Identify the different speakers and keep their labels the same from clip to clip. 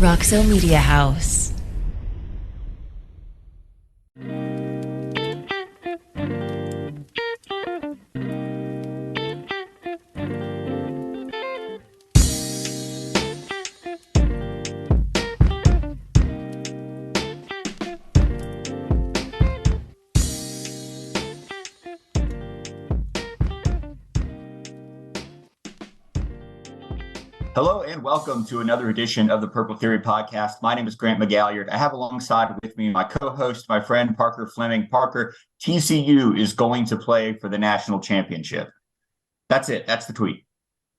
Speaker 1: Roxo Media House.
Speaker 2: Hello and welcome to another edition of the Purple Theory podcast. My name is Grant McGalliard. I have alongside with me my co-host, my friend Parker Fleming. Parker, TCU is going to play for the national championship. That's it. That's the tweet.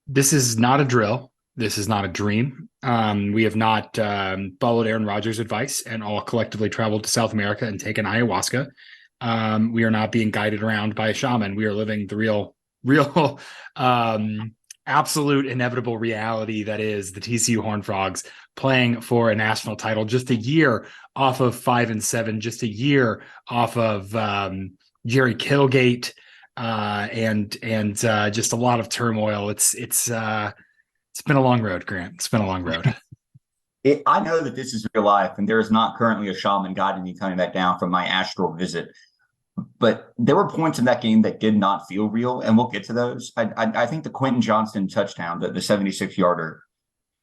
Speaker 3: This is not a drill. This is not a dream. We have not followed Aaron Rodgers' advice and all collectively traveled to South America and taken ayahuasca. We are not being guided around by a shaman. We are living the real absolute inevitable reality that is the TCU Horned Frogs playing for a national title, just a year off of 5-7, just a year off of Jerry Kittlegate and just a lot of turmoil. It's been a long road, Grant. It's been a long road.
Speaker 2: I know that this is real life, and there is not currently a shaman guiding me coming back down from my astral visit. But there were points in that game that did not feel real, and we'll get to those. I think the Quentin Johnston touchdown, the 76-yarder,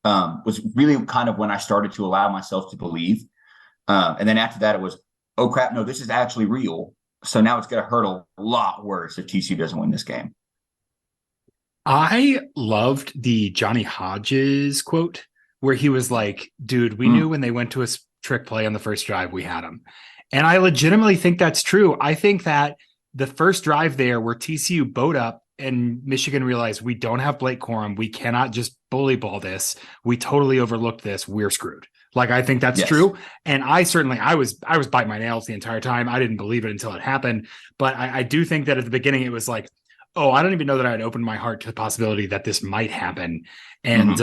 Speaker 2: was really kind of when I started to allow myself to believe. And then after that, it was, oh, crap, no, this is actually real. So now it's going to hurt a lot worse if TCU doesn't win this game.
Speaker 3: I loved the Johnny Hodges quote where he was like, dude, we knew when they went to a trick play on the first drive, we had them. And I legitimately think that's true. I think that the first drive there where TCU bowed up and Michigan realized we don't have Blake Corum. We cannot just bully ball this. We totally overlooked this. We're screwed. Like, I think that's true. And I was biting my nails the entire time. I didn't believe it until it happened. But I do think that at the beginning it was like, oh, I don't even know that I had opened my heart to the possibility that this might happen. And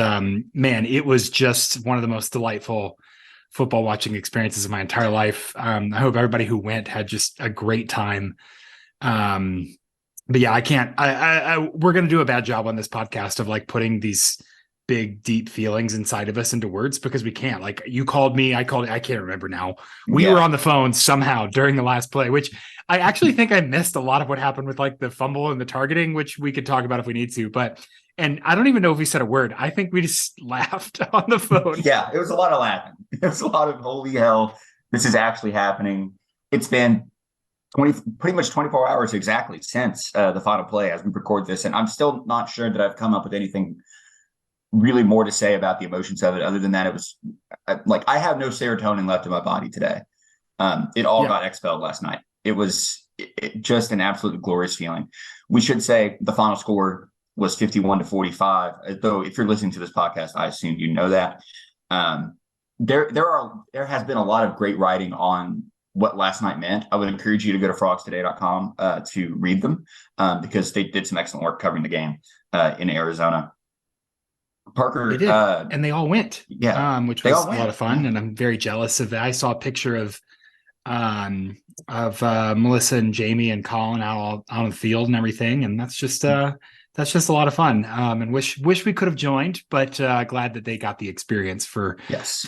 Speaker 3: man, it was just one of the most delightful football watching experiences of my entire life. I hope everybody who went had just a great time. But yeah, we're going to do a bad job on this podcast of like putting these big, deep feelings inside of us into words because we can't. Like, you called me, I can't remember now. We were on the phone somehow during the last play, which I actually think I missed a lot of what happened with like the fumble and the targeting, which we could talk about if we need to, and I don't even know if we said a word. I think we just laughed on the phone.
Speaker 2: Yeah, it was a lot of laughing. It was a lot of holy hell. This is actually happening. It's been pretty much 24 hours exactly since the final play as we record this. And I'm still not sure that I've come up with anything really more to say about the emotions of it. Other than that, it was like, I have no serotonin left in my body today. It all got expelled last night. It was just an absolutely glorious feeling. We should say the final score was 51-45. Though if you're listening to this podcast, I assume you know that. There has been a lot of great writing on what last night meant. I would encourage you to go to frogstoday.com to read them because they did some excellent work covering the game in Arizona. Parker,
Speaker 3: they did, and they all went. Which was a lot of fun, and I'm very jealous of that. I saw a picture of Melissa and Jamie and Colin out on the field and everything, and that's just a lot of fun. And wish we could have joined, but glad that they got the experience for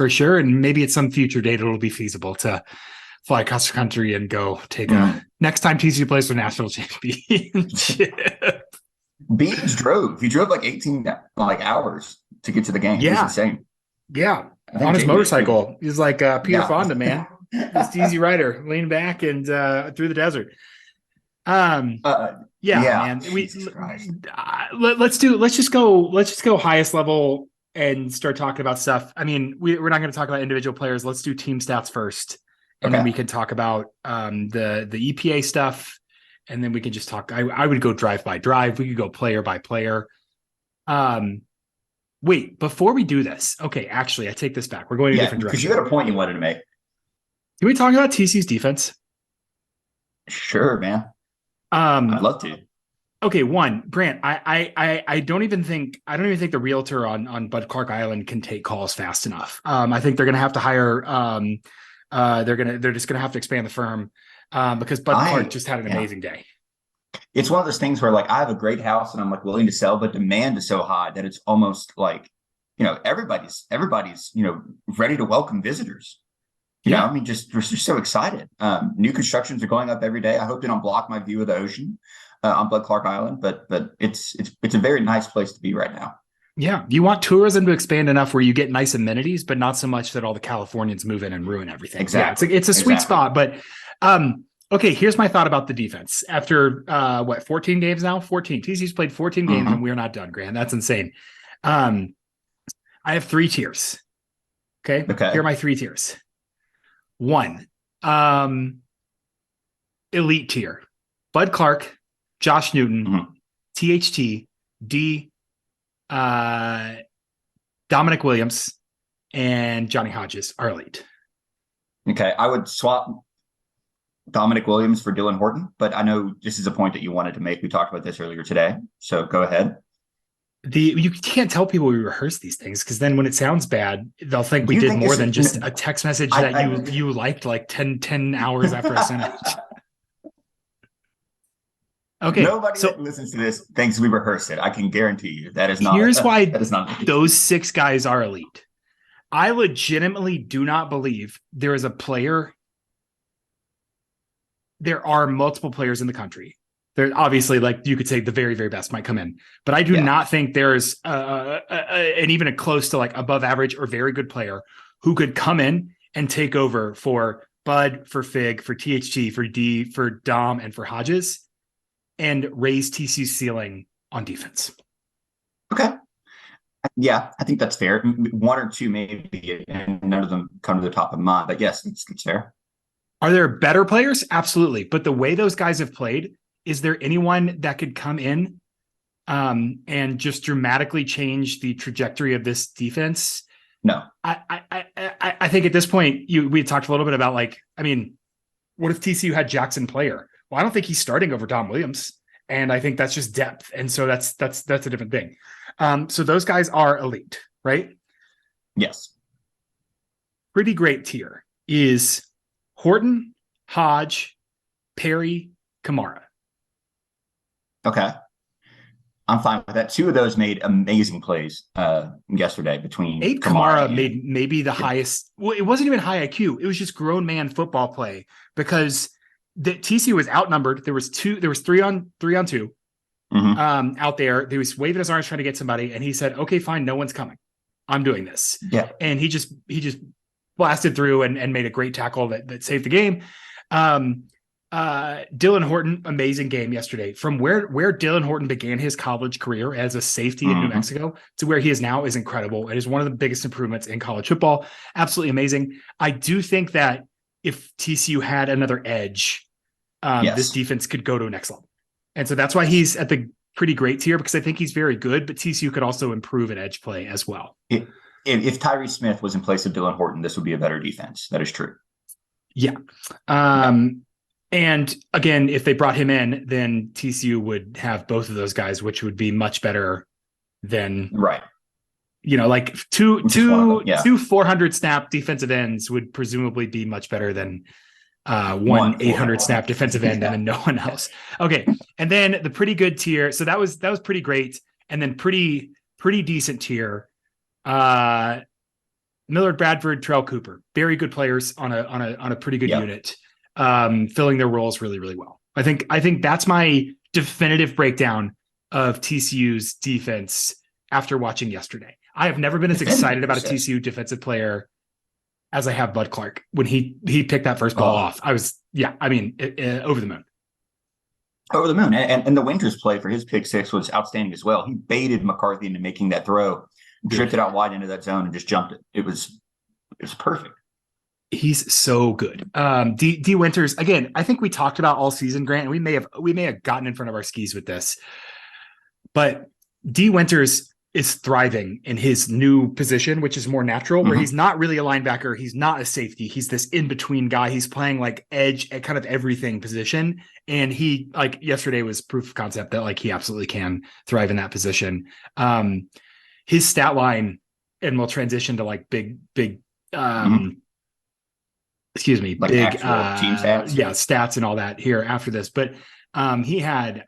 Speaker 3: sure. And maybe at some future date it'll be feasible to fly across the country and go take a next time TCU plays for national championship.
Speaker 2: Beans drove. He drove like 18 hours to get to the game. Yeah, it was insane.
Speaker 3: Yeah, on his motorcycle. He's like Peter Fonda, man. This easy rider, lean back and through the desert. Man. Let's just go highest level and start talking about stuff. I mean, we're not going to talk about individual players. Let's do team stats first, and then we can talk about the EPA stuff, and then we can just talk. I would go drive by drive. We could go player by player. Wait, before we do this, okay, actually, I take this back. We're going in a different direction
Speaker 2: because you had a point you wanted to make.
Speaker 3: Can we talk about TCU's defense?
Speaker 2: Sure, man. I'd love to.
Speaker 3: Okay, one, Grant, I don't even think the realtor on Bud Clark Island can take calls fast enough. I think they're gonna have to hire they're just gonna have to expand the firm because Bud Clark just had an amazing day.
Speaker 2: It's one of those things where like I have a great house and I'm like willing to sell, but demand is so high that it's almost like everybody's ready to welcome visitors. I mean, we're just so excited. New constructions are going up every day. I hope they don't block my view of the ocean on Bud Clark Island, but it's a very nice place to be right now.
Speaker 3: Yeah, you want tourism to expand enough where you get nice amenities, but not so much that all the Californians move in and ruin everything.
Speaker 2: Exactly.
Speaker 3: Yeah, it's a sweet spot. But okay, here's my thought about the defense. After 14 games now? 14. TCU's played 14 games and we're not done, Grant. That's insane. I have 3 tiers. Okay. Here are my 3 tiers. 1, elite tier. Bud Clark, Josh Newton, THT, D, Dominic Williams, and Johnny Hodges are elite.
Speaker 2: Okay, I would swap Dominic Williams for Dylan Horton, but I know this is a point that you wanted to make. We talked about this earlier today, so go ahead.
Speaker 3: You can't tell people we rehearse these things, because then when it sounds bad, they'll think we did more than just a text message that you liked like 10 hours after I sent it. Okay.
Speaker 2: Nobody that listens to this thinks we rehearsed it. I can guarantee you that is not.
Speaker 3: Here's why
Speaker 2: that is not
Speaker 3: those 6 guys are elite. I legitimately do not believe there is a player. There are multiple players in the country. There obviously, like you could say, the very, very best might come in, but I do not think there's an even a close to like above average or very good player who could come in and take over for Bud, for Fig, for THT, for D, for Dom, and for Hodges, and raise TCU's ceiling on defense.
Speaker 2: Okay. Yeah, I think that's fair. 1 or 2 maybe, and none of them come to the top of mind. But yes, it's fair.
Speaker 3: Are there better players? Absolutely. But the way those guys have played, is there anyone that could come in and just dramatically change the trajectory of this defense?
Speaker 2: No.
Speaker 3: I think at this point, we talked a little bit about what if TCU had Jackson Player? Well, I don't think he's starting over Dom Williams, and I think that's just depth, and so that's a different thing. So those guys are elite, right?
Speaker 2: Yes.
Speaker 3: Pretty great tier is Horton, Hodge, Perry, Kamara.
Speaker 2: Okay. I'm fine with that. 2 of those made amazing plays yesterday between
Speaker 3: Kamara made maybe the highest. Well, it wasn't even high IQ. It was just grown man football play, because the TCU was outnumbered. There was 3 on 2 out there. He was waving his arms trying to get somebody, and he said, "Okay, fine, no one's coming. I'm doing this."
Speaker 2: Yeah.
Speaker 3: And he just blasted through and made a great tackle that saved the game. Dylan Horton, amazing game yesterday. From where Dylan Horton began his college career as a safety in New Mexico to where he is now is incredible. It is one of the biggest improvements in college football. Absolutely amazing. I do think that if TCU had another edge, this defense could go to a next level. And so that's why he's at the pretty great tier, because I think he's very good, but TCU could also improve at edge play as well.
Speaker 2: If Tyree Smith was in place of Dylan Horton, this would be a better defense. That is true.
Speaker 3: Yeah. And again, if they brought him in, then TCU would have both of those guys, which would be much better than like two 400 snap defensive ends would presumably be much better than one 800 snap defensive end and then no one else. Okay. And then the pretty good tier. So that was pretty great. And then pretty decent tier. Millard Bradford, Terrell Cooper, very good players on a pretty good unit, filling their roles really, really well. I think that's my definitive breakdown of TCU's defense after watching yesterday. I have never been as excited about a TCU defensive player as I have Bud Clark when he picked that first ball off. I was, over the moon.
Speaker 2: Over the moon. And the Winters play for his pick 6 was outstanding as well. He baited McCarthy into making that throw, drifted out wide into that zone, and just jumped it. It was perfect.
Speaker 3: He's so good. D Winters, again, I think we talked about all season, Grant, and we may have gotten in front of our skis with this, but D Winters is thriving in his new position, which is more natural, where he's not really a linebacker. He's not a safety. He's this in-between guy. He's playing like edge at kind of everything position. And he, like yesterday, was proof of concept that like he absolutely can thrive in that position. His stat line, and we'll transition to like big excuse me, like big
Speaker 2: team stats.
Speaker 3: Stats and all that here after this. But he had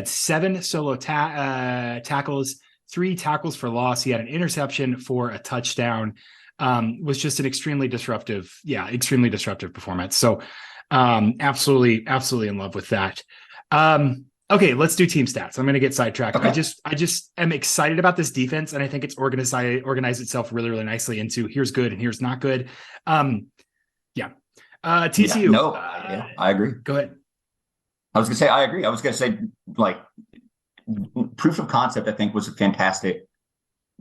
Speaker 3: 7 solo tackles, 3 tackles for loss. He had an interception for a touchdown. Was just an extremely disruptive performance. So absolutely in love with that. Okay, let's do team stats. I'm going to get sidetracked.
Speaker 2: Okay.
Speaker 3: I just am excited about this defense, and I think it's organized itself really, really nicely into here's good and here's not good. TCU.
Speaker 2: I agree.
Speaker 3: Go ahead.
Speaker 2: I was going to say, I agree. I was going to say, like, proof of concept, I think, was a fantastic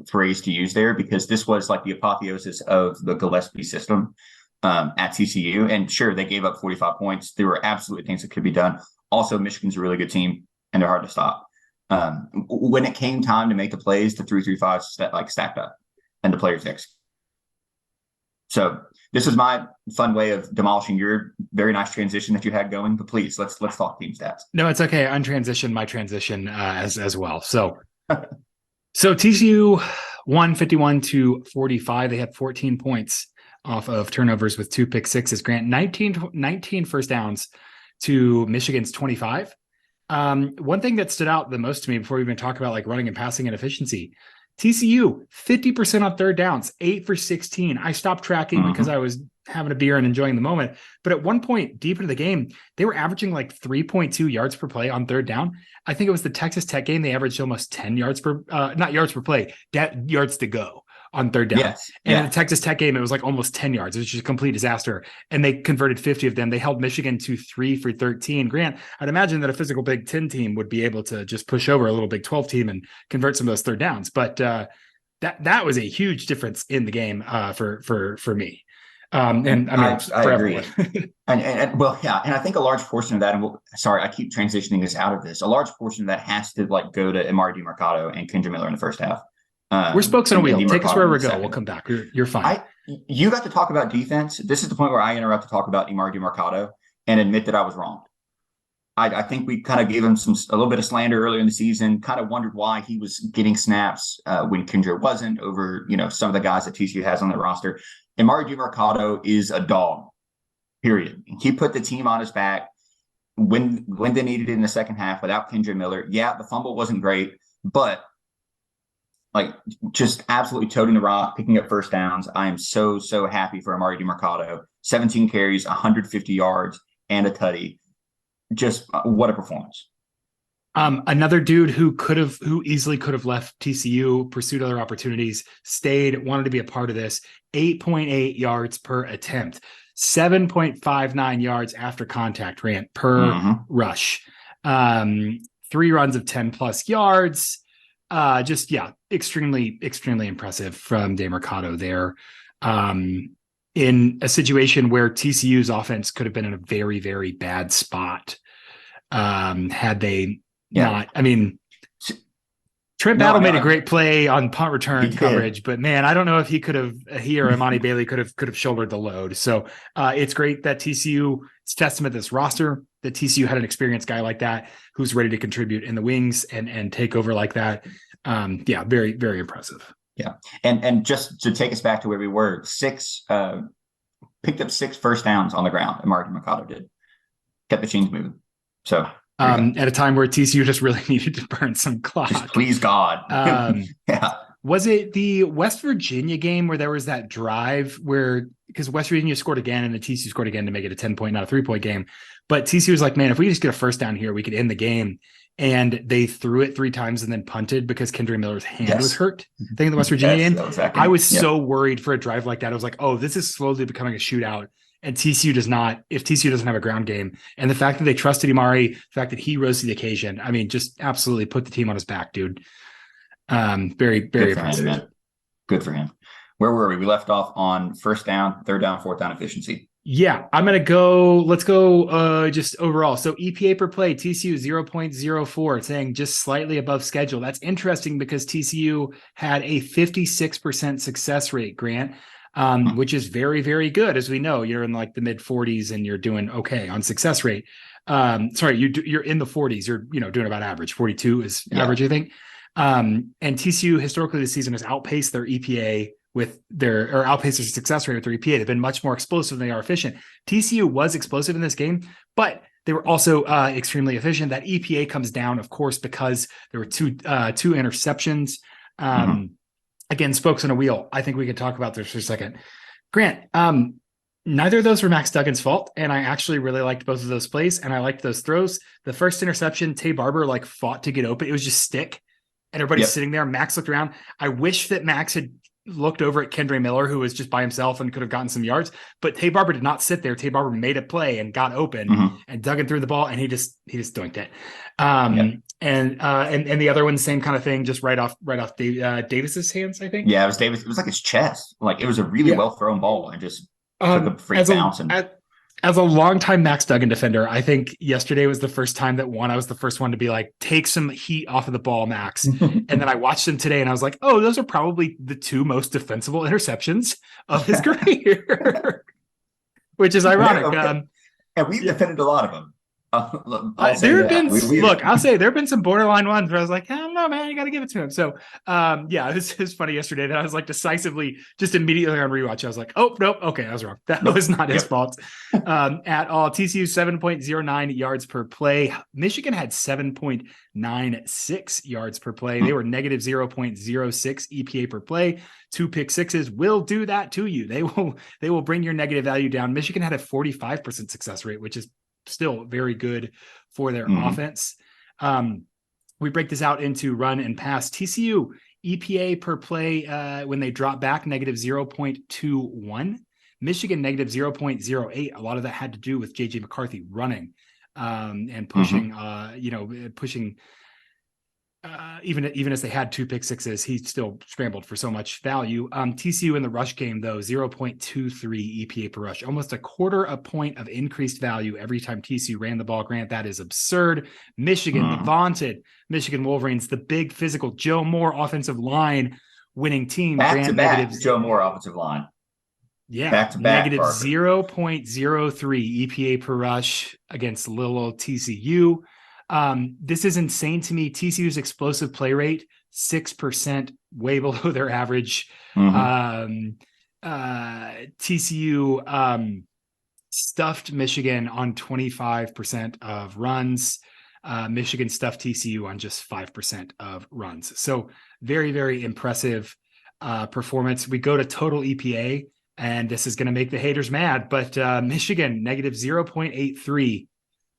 Speaker 2: phrase to use there, because this was like the apotheosis of the Gillespie system at TCU. And sure, they gave up 45 points. There were absolutely things that could be done. Also, Michigan's a really good team, and they're hard to stop. When it came time to make the plays, the 3-3-5 stacked up, and the players executed. So this is my fun way of demolishing your very nice transition that you had going. But please, let's talk team stats.
Speaker 3: No, it's okay. Untransition my transition as well. So TCU won 51-45. They had 14 points off of turnovers with 2 pick sixes. Grant, 19 first downs to Michigan's 25. One thing that stood out the most to me before we even talk about like running and passing and efficiency, TCU 50% on third downs, 8 for 16. I stopped tracking because I was having a beer and enjoying the moment. But at one point deep into the game, they were averaging like 3.2 yards per play on third down. I think it was the Texas Tech game. They averaged almost 10 yards per, not yards per play, yards to go on third down.
Speaker 2: Yes.
Speaker 3: And in the Texas Tech game, it was like almost 10 yards. It was just a complete disaster. And they converted 50 of them. They held Michigan to 3 for 13. Grant, I'd imagine that a physical Big 10 team would be able to just push over a little Big 12 team and convert some of those third downs. But that was a huge difference in the game for me. And I mean,
Speaker 2: I agree. and well, yeah. And I think a large portion of that, and sorry, I keep transitioning us out of this. A large portion of that has to like go to Emari Demercado and Kendra Miller in the first half.
Speaker 3: We're spokes on a wheel. Take us wherever we go. We'll come back. You're fine.
Speaker 2: You got to talk about defense. This is the point where I interrupt to talk about Emari Demercado and admit that I was wrong. I think we kind of gave him a little bit of slander earlier in the season, kind of wondered why he was getting snaps when Kendra wasn't over, some of the guys that TCU has on their roster. Emari Demercado is a dog, period. He put the team on his back when they needed it in the second half without Kendra Miller. Yeah, the fumble wasn't great, but like just absolutely toting the rock, picking up first downs. I am so happy for Emari Demercado. 17 carries, 150 yards, and a tutty. Just what a performance.
Speaker 3: Another dude who easily could have left TCU, pursued other opportunities, stayed, wanted to be a part of this. 8.8 yards per attempt, 7.59 yards after contact rate per rush. 3 runs of 10 plus yards. Extremely impressive from Demercado there. In a situation where TCU's offense could have been in a very, very bad spot had they not. I mean, Trent Battle made a great play on punt return coverage, but man, I don't know if he or Imani Bailey could have shouldered the load. So it's great that TCU, it's testament to this roster that TCU had an experienced guy like that who's ready to contribute in the wings and take over like that. Very, very impressive.
Speaker 2: Yeah. And just to take us back to where we were, picked up 6 first downs on the ground. Emari Demercado did. Kept the chains moving. So
Speaker 3: at a time where TCU just really needed to burn some clock.
Speaker 2: Just please God. Yeah.
Speaker 3: Was it the West Virginia game where there was that drive because West Virginia scored again and the TCU scored again to make it a 10-point, not a 3-point game. But TCU was like, man, if we just get a first down here, we could end the game. And they threw it 3 times and then punted because Kendra Miller's hand was hurt. I think in the West Virginia game, I was so worried for a drive like that. I was like, oh, this is slowly becoming a shootout. And TCU does not, if TCU doesn't have a ground game, and the fact that they trusted Emari, the fact that he rose to the occasion, I mean, just absolutely put the team on his back, dude. Very, very impressive.
Speaker 2: Good for him. Where were we? We left off on first down, third down, fourth down efficiency.
Speaker 3: Yeah, let's go just overall. So EPA per play, TCU 0.04, saying just slightly above schedule. That's interesting because TCU had a 56% success rate, Grant, which is very, very good. As we know, you're in like the mid 40s and you're doing okay on success rate. Sorry, you're in the 40s. You're doing about average. 42 is average, I think. And TCU historically this season has outpaced their EPA outpace their success rate with their EPA. They've been much more explosive than they are efficient. TCU was explosive in this game, but they were also extremely efficient. That EPA comes down, of course, because there were two interceptions. Again, spokes on a wheel. I think we could talk about this for a second. Grant, neither of those were Max Duggan's fault, and I actually really liked both of those plays, and I liked those throws. The first interception, Tay Barber fought to get open. It was just stick, and everybody's sitting there. Max looked around. I wish that Max had looked over at Kendre Miller, who was just by himself and could have gotten some yards, but Tay Barber did not sit there. Tay Barber made a play and got open, and Duggan threw the ball, and he just dunked it. And the other one, same kind of thing, just right off Davis's hands, I think.
Speaker 2: Yeah, it was Davis. It was like his chest. It was a really well thrown ball, and just took a free bounce.
Speaker 3: As a longtime Max Duggan defender, I think yesterday was the first time that I was the first one to be like, take some heat off of the ball, Max. And then I watched him today and I was like, oh, those are probably the two most defensible interceptions of his career, which is ironic.
Speaker 2: And we've defended a lot of them.
Speaker 3: I'll say there have been some borderline ones where I was like, I don't know, man, you got to give it to him. So, it was funny yesterday that I was decisively, just immediately on rewatch, I was like, oh, nope, okay, I was wrong. That was not his fault at all. TCU 7.09 yards per play. Michigan had 7.96 yards per play. They were negative 0.06 EPA per play. 2 pick sixes will do that to you. They will bring your negative value down. Michigan had a 45% success rate, which is still very good for their offense. We break this out into run and pass. TCU EPA per play when they drop back, negative 0.21. Michigan, negative 0.08. A lot of that had to do with JJ McCarthy running and pushing, pushing. Even as they had 2 pick sixes, he still scrambled for so much value. TCU in the rush game, though, 0.23 EPA per rush, almost a quarter a point of increased value every time TCU ran the ball. Grant, that is absurd. Michigan, the vaunted Michigan Wolverines, the big physical Joe Moore offensive line winning team.
Speaker 2: Back to back, Joe Moore offensive line.
Speaker 3: Yeah,
Speaker 2: back to back,
Speaker 3: negative 0.03 EPA per rush against little old TCU. This is insane to me. TCU's explosive play rate, 6%, way below their average. TCU stuffed Michigan on 25% of runs. Michigan stuffed TCU on just 5% of runs. So very, very impressive performance. We go to total EPA, and this is going to make the haters mad, but Michigan, negative 0.83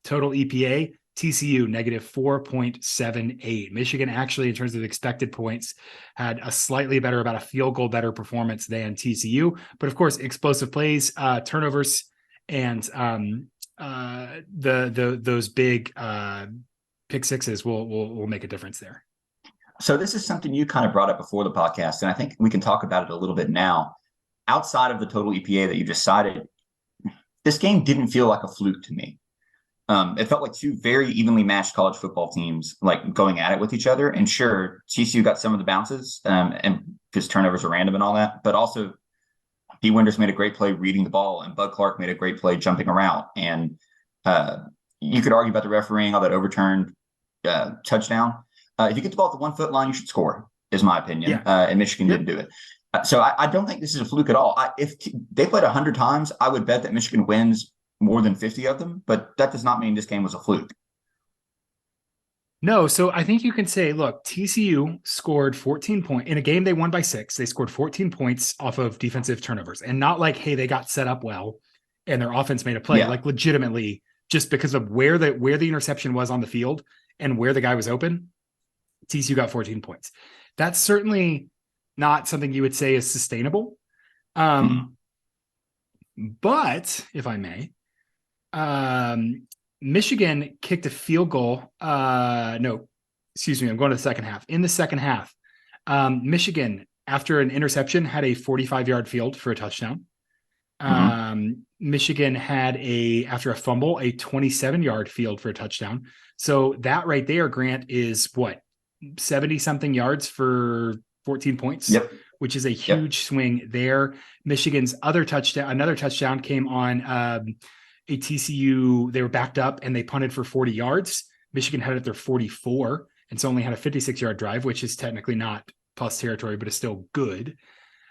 Speaker 3: total EPA. TCU negative 4.78. Michigan actually, in terms of expected points, had a slightly better, about a field goal better performance than TCU. But of course, explosive plays, turnovers, and those big pick sixes will make a difference there.
Speaker 2: So this is something you kind of brought up before the podcast, and I think we can talk about it a little bit now. Outside of the total EPA that you just cited, this game didn't feel like a fluke to me. It felt like two very evenly matched college football teams, going at it with each other. And sure, TCU got some of the bounces, and because turnovers are random and all that, but also D. Winters made a great play reading the ball, and Bud Clark made a great play jumping around. And you could argue about the refereeing, all that overturned touchdown. If you get the ball at the 1 foot line, you should score, is my opinion.
Speaker 3: Yeah.
Speaker 2: And Michigan didn't do it. So I don't think this is a fluke at all. If they played 100 times, I would bet that Michigan wins more than 50 of them, but that does not mean this game was a fluke.
Speaker 3: No, so I think you can say, look, TCU scored 14 points in a game they won by 6. They scored 14 points off of defensive turnovers, and not hey, they got set up well and their offense made a play. Legitimately, just because of where the interception was on the field and where the guy was open, TCU got 14 points. That's certainly not something you would say is sustainable. But if I may, Michigan kicked a field goal. I'm going to the second half. In the second half, Michigan, after an interception, had a 45-yard field for a touchdown. Michigan had after a fumble, a 27-yard field for a touchdown. So that right there, Grant, is 70-something yards for 14 points, which is a huge swing there. Michigan's another touchdown came on a TCU. They were backed up and they punted for 40 yards. Michigan had it at their 44 and so only had a 56-yard drive, which is technically not plus territory, but is still good.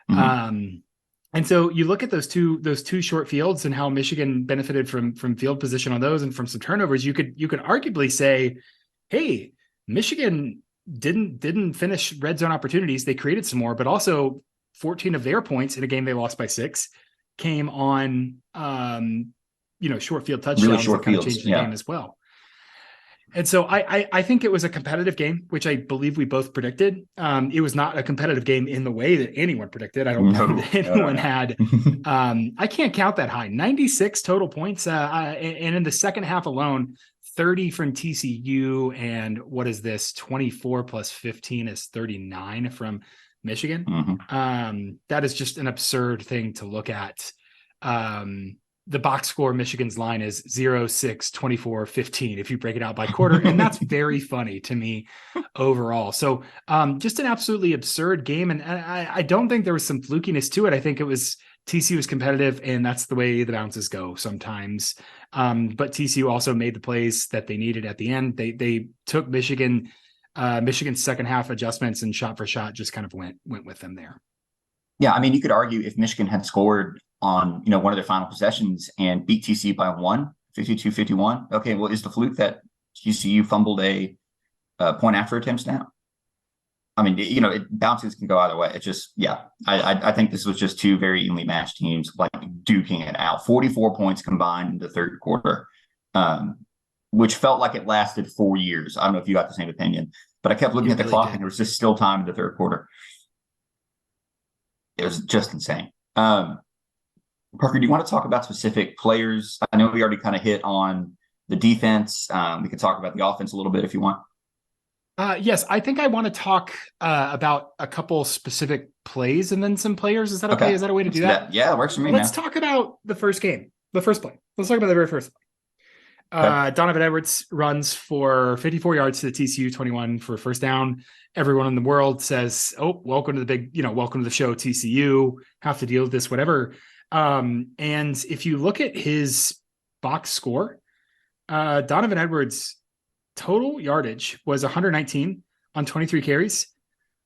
Speaker 3: And so you look at those two short fields and how Michigan benefited from field position on those and from some turnovers. You could arguably say, hey, Michigan didn't finish red zone opportunities. They created some more, but also 14 of their points in a game they lost by 6 came on short field touchdowns
Speaker 2: really short
Speaker 3: that kind of
Speaker 2: fields.
Speaker 3: changed the game as well. And so I think it was a competitive game, which I believe we both predicted. It was not a competitive game in the way that anyone predicted. I don't know that anyone had. I can't count that high. 96 total points. And in the second half alone, 30 from TCU. And what is this? 24 plus 15 is 39 from Michigan.
Speaker 2: Mm-hmm.
Speaker 3: That is just an absurd thing to look at. The box score Michigan's line is 0, 6, 24, 15 if you break it out by quarter. And that's very funny to me overall. So just an absolutely absurd game. And I don't think there was some flukiness to it. I think it was TCU was competitive, and that's the way the bounces go sometimes. But TCU also made the plays that they needed at the end. They took Michigan's second half adjustments, and shot for shot just kind of went with them there.
Speaker 2: Yeah, I mean, you could argue if Michigan had scored on one of their final possessions and beat TCU by 1, 52-51. Okay, well, is the fluke that TCU fumbled a point after attempts down? I mean, bounces can go either way. It's just, yeah, I think this was just two very evenly matched teams like duking it out. 44 points combined in the third quarter, which felt like it lasted 4 years. I don't know if you got the same opinion, but I kept looking at the clock and there was just still time in the third quarter. It was just insane. Parker, do you want to talk about specific players? I know we already kind of hit on the defense. We could talk about the offense a little bit if you want.
Speaker 3: Yes, I think I want to talk about a couple specific plays and then some players. Is that okay? Is that a way to do that?
Speaker 2: Yeah, it works for me.
Speaker 3: Let's talk about the first game, the first play. Let's talk about the very first play. Okay. Donovan Edwards runs for 54 yards to the TCU 21 for a first down. Everyone in the world says, "Oh, welcome to the big, welcome to the show, TCU. Have to deal with this, whatever." And if you look at his box score, Donovan Edwards' total yardage was 119 on 23 carries.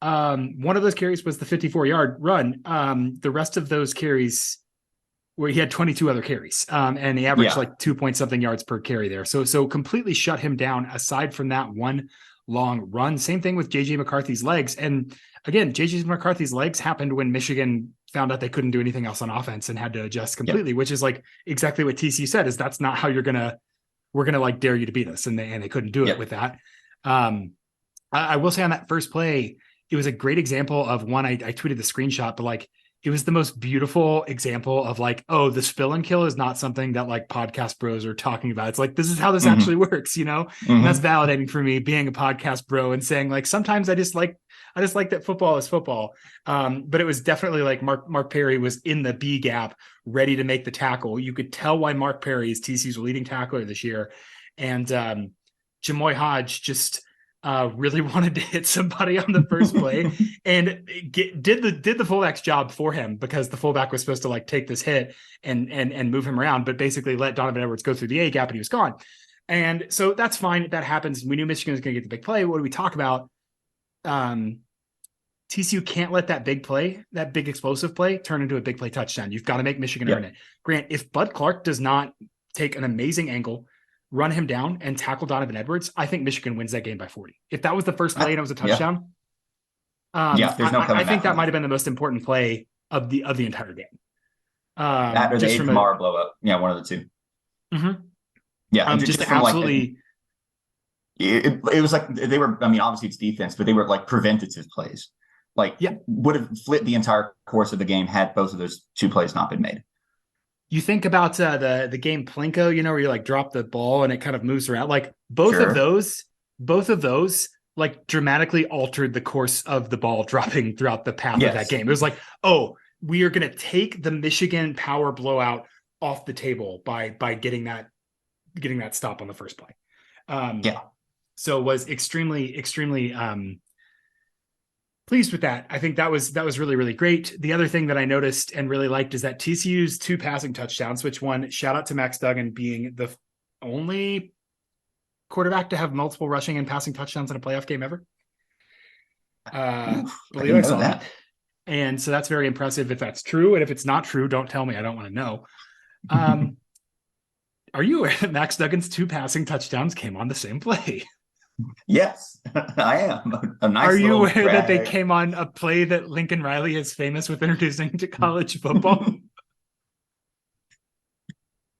Speaker 3: One of those carries was the 54-yard run. The rest of those carries where he had 22 other carries, and he averaged like 2 point something yards per carry there. So completely shut him down aside from that one long run. Same thing with JJ McCarthy's legs. And again, JJ McCarthy's legs happened when Michigan found out they couldn't do anything else on offense and had to adjust completely, which is like exactly what TCU said, is that's not how we're going to like dare you to beat us. And they couldn't do it with that. I will say on that first play, it was a great example of one. I tweeted the screenshot, but like, it was the most beautiful example of like, oh, the spill and kill is not something that like podcast bros are talking about. It's like, this is how this actually works, And that's validating for me being a podcast bro and saying like, sometimes I just like that football is football. But it was definitely like Mark Perry was in the B gap, ready to make the tackle. You could tell why Mark Perry is TCU's leading tackler this year. And Jamoy Hodge just really wanted to hit somebody on the first play and did the fullback's job for him, because the fullback was supposed to like take this hit and move him around, but basically let Donovan Edwards go through the A gap and he was gone. And so that's fine. That happens. We knew Michigan was going to get the big play. What do we talk about? TCU can't let that big play, that big explosive play, turn into a big play touchdown. You've got to make Michigan earn it. Grant, if Bud Clark does not take an amazing angle, run him down and tackle Donovan Edwards, I think Michigan wins that game by 40. If that was the first play and it was a touchdown,
Speaker 2: there's no
Speaker 3: I think that might have been the most important play of the entire game.
Speaker 2: That or the Kamara blow up. Yeah, one of the two.
Speaker 3: Mm-hmm.
Speaker 2: Yeah,
Speaker 3: just absolutely.
Speaker 2: It was like they were. I mean, obviously it's defense, but they were like preventative plays. Like, would have flipped the entire course of the game had both of those two plays not been made.
Speaker 3: You think about the game Plinko, where you like drop the ball and it kind of moves around. Like both of those like dramatically altered the course of the ball dropping throughout the path of that game. It was like, oh, we are going to take the Michigan power blowout off the table by getting that stop on the first play. So was extremely pleased with that. I think that was really, really great. The other thing that I noticed and really liked is that TCU's 2 passing touchdowns, which one, shout out to Max Duggan being the only quarterback to have multiple rushing and passing touchdowns in a playoff game ever. Believe I saw that. And so that's very impressive if that's true. And if it's not true, don't tell me. I don't want to know. Are you aware that Max Duggan's 2 passing touchdowns came on the same play?
Speaker 2: Yes, I am. A nice
Speaker 3: Are you
Speaker 2: little
Speaker 3: aware that they
Speaker 2: drag.
Speaker 3: came on a play that Lincoln Riley is famous with introducing to college football?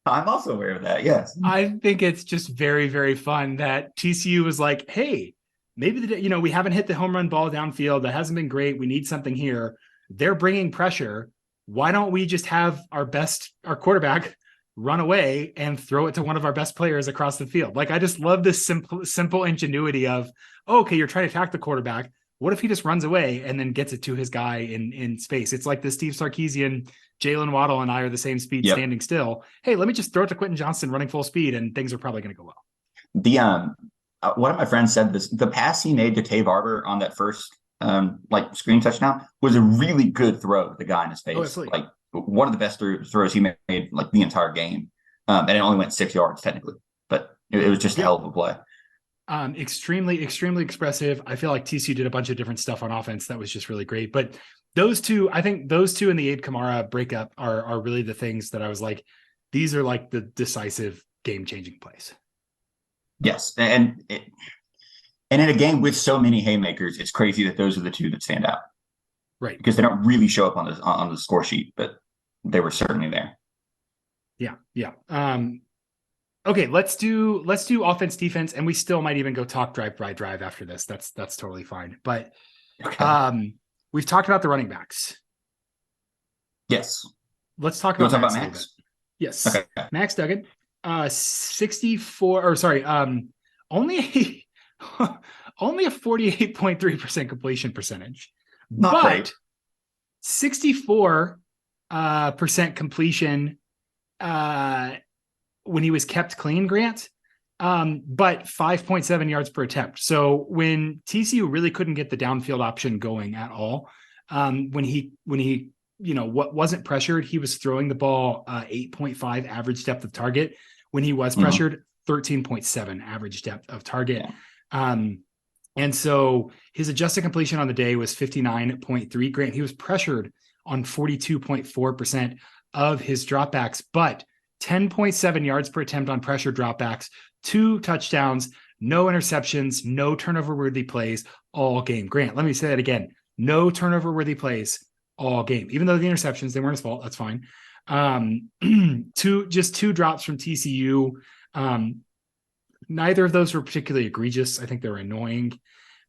Speaker 2: I'm also aware of that. Yes.
Speaker 3: I think it's just very, very fun that TCU was like, hey, maybe we haven't hit the home run ball downfield. That hasn't been great. We need something here. They're bringing pressure. Why don't we just have our quarterback run away and throw it to one of our best players across the field? Like, I just love this simple ingenuity of, oh, okay, you're trying to attack the quarterback. What if he just runs away and then gets it to his guy in space? It's like the Steve Sarkisian, Jalen Waddle and I are the same speed standing still. Hey, let me just throw it to Quentin Johnston running full speed and things are probably going to go well.
Speaker 2: The one of my friends said this, the pass he made to Tay Barber on that first screen touchdown was a really good throw to the guy in his face. Like one of the best throws he made like the entire game. And it only went 6 yards technically, but it was just a hell of a play.
Speaker 3: Extremely expressive. I feel like TCU did a bunch of different stuff on offense that was just really great. But those two, I think those two and the Abe Kamara breakup are really the things that I was like, these are like the decisive game-changing plays.
Speaker 2: Yes. And in a game with so many haymakers, it's crazy that those are the two that stand out.
Speaker 3: Right.
Speaker 2: Because they don't really show up on the score sheet, but they were certainly there.
Speaker 3: Yeah. Okay, let's do offense, defense, and we still might even go talk drive by drive after this. That's totally fine. But we've talked about the running backs.
Speaker 2: Yes.
Speaker 3: Let's talk about
Speaker 2: Max.
Speaker 3: Yes.
Speaker 2: Okay.
Speaker 3: Max Duggan, 64 or sorry, only a 48.3% completion percentage.
Speaker 2: Not great.
Speaker 3: 64% completion when he was kept clean, Grant, but 5.7 yards per attempt. So when TCU really couldn't get the downfield option going at all, when he wasn't pressured, he was throwing the ball 8.5 average depth of target. When he was pressured, 13.7 average depth of target. Yeah. And so his adjusted completion on the day was 59.3. Grant, he was pressured on 42.4% of his dropbacks, but 10.7 yards per attempt on pressure dropbacks, 2 touchdowns, no interceptions, no turnover-worthy plays all game. Grant, let me say that again. No turnover-worthy plays all game. Even though the interceptions, they weren't his fault. That's fine. 2 drops from TCU. Neither of those were particularly egregious. I think they were annoying.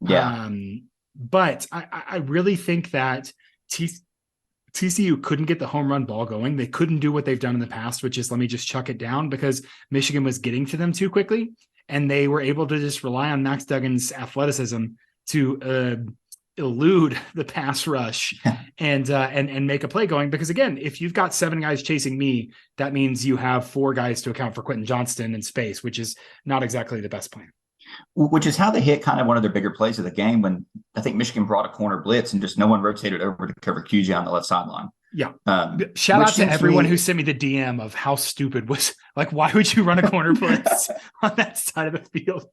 Speaker 2: Yeah.
Speaker 3: But I really think that TCU couldn't get the home run ball going. They couldn't do what they've done in the past, which is let me just chuck it down, because Michigan was getting to them too quickly. And they were able to just rely on Max Duggan's athleticism to elude the pass rush and make a play going. Because again, if you've got 7 guys chasing me, that means you have 4 guys to account for Quentin Johnston in space, which is not exactly the best plan.
Speaker 2: Which is how they hit kind of one of their bigger plays of the game when I think Michigan brought a corner blitz and just no one rotated over to cover QJ on the left sideline.
Speaker 3: Yeah. Shout out to everyone who sent me the DM of how stupid was, like, why would you run a corner blitz on that side of the field?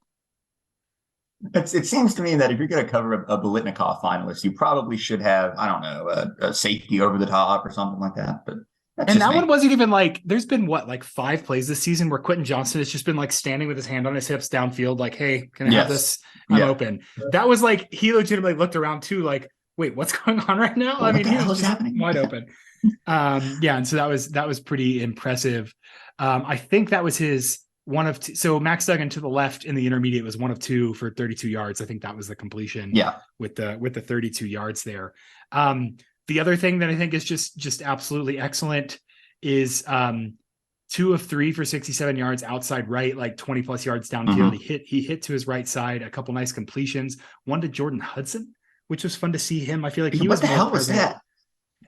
Speaker 2: It seems to me that if you're going to cover a Biletnikoff finalist, you probably should have, I don't know, a safety over the top or something like that. But
Speaker 3: one wasn't even like, there's been 5 plays this season where Quentin Johnston has just been like standing with his hand on his hips downfield, like, hey, can I have this? I'm open. That was like, he legitimately looked around too, like, wait, what's going on right now?
Speaker 2: What the hell is happening?
Speaker 3: Wide open. And so that was pretty impressive. I think that was his one of two. So Max Duggan to the left in the intermediate was 1 of 2 for 32 yards. I think that was the completion.
Speaker 2: Yeah.
Speaker 3: With the 32 yards there. The other thing that I think is just absolutely excellent is 2 of 3 for 67 yards outside right, like 20 plus yards downfield. He hit to his right side, a couple nice completions, one to Jordan Hudson, which was fun to see him. I feel like
Speaker 2: what the hell was that?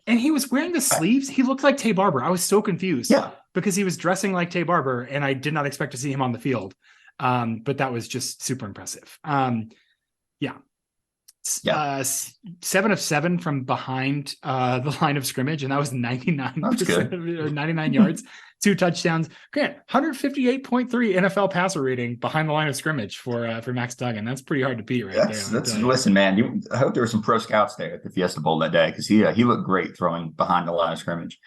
Speaker 3: And he was wearing the sleeves. He looked like Tay Barber. I was so confused.
Speaker 2: Yeah.
Speaker 3: Because he was dressing like Tay Barber, and I did not expect to see him on the field. But that was just super impressive. 7 of 7 from behind the line of scrimmage, and that was 99% or 99 yards, 2 touchdowns. Grant, 158.3 NFL passer rating behind the line of scrimmage for Max Duggan. That's pretty hard to beat, right there.
Speaker 2: Listen, man, I hope there were some pro scouts there at the Fiesta Bowl that day, because he looked great throwing behind the line of scrimmage.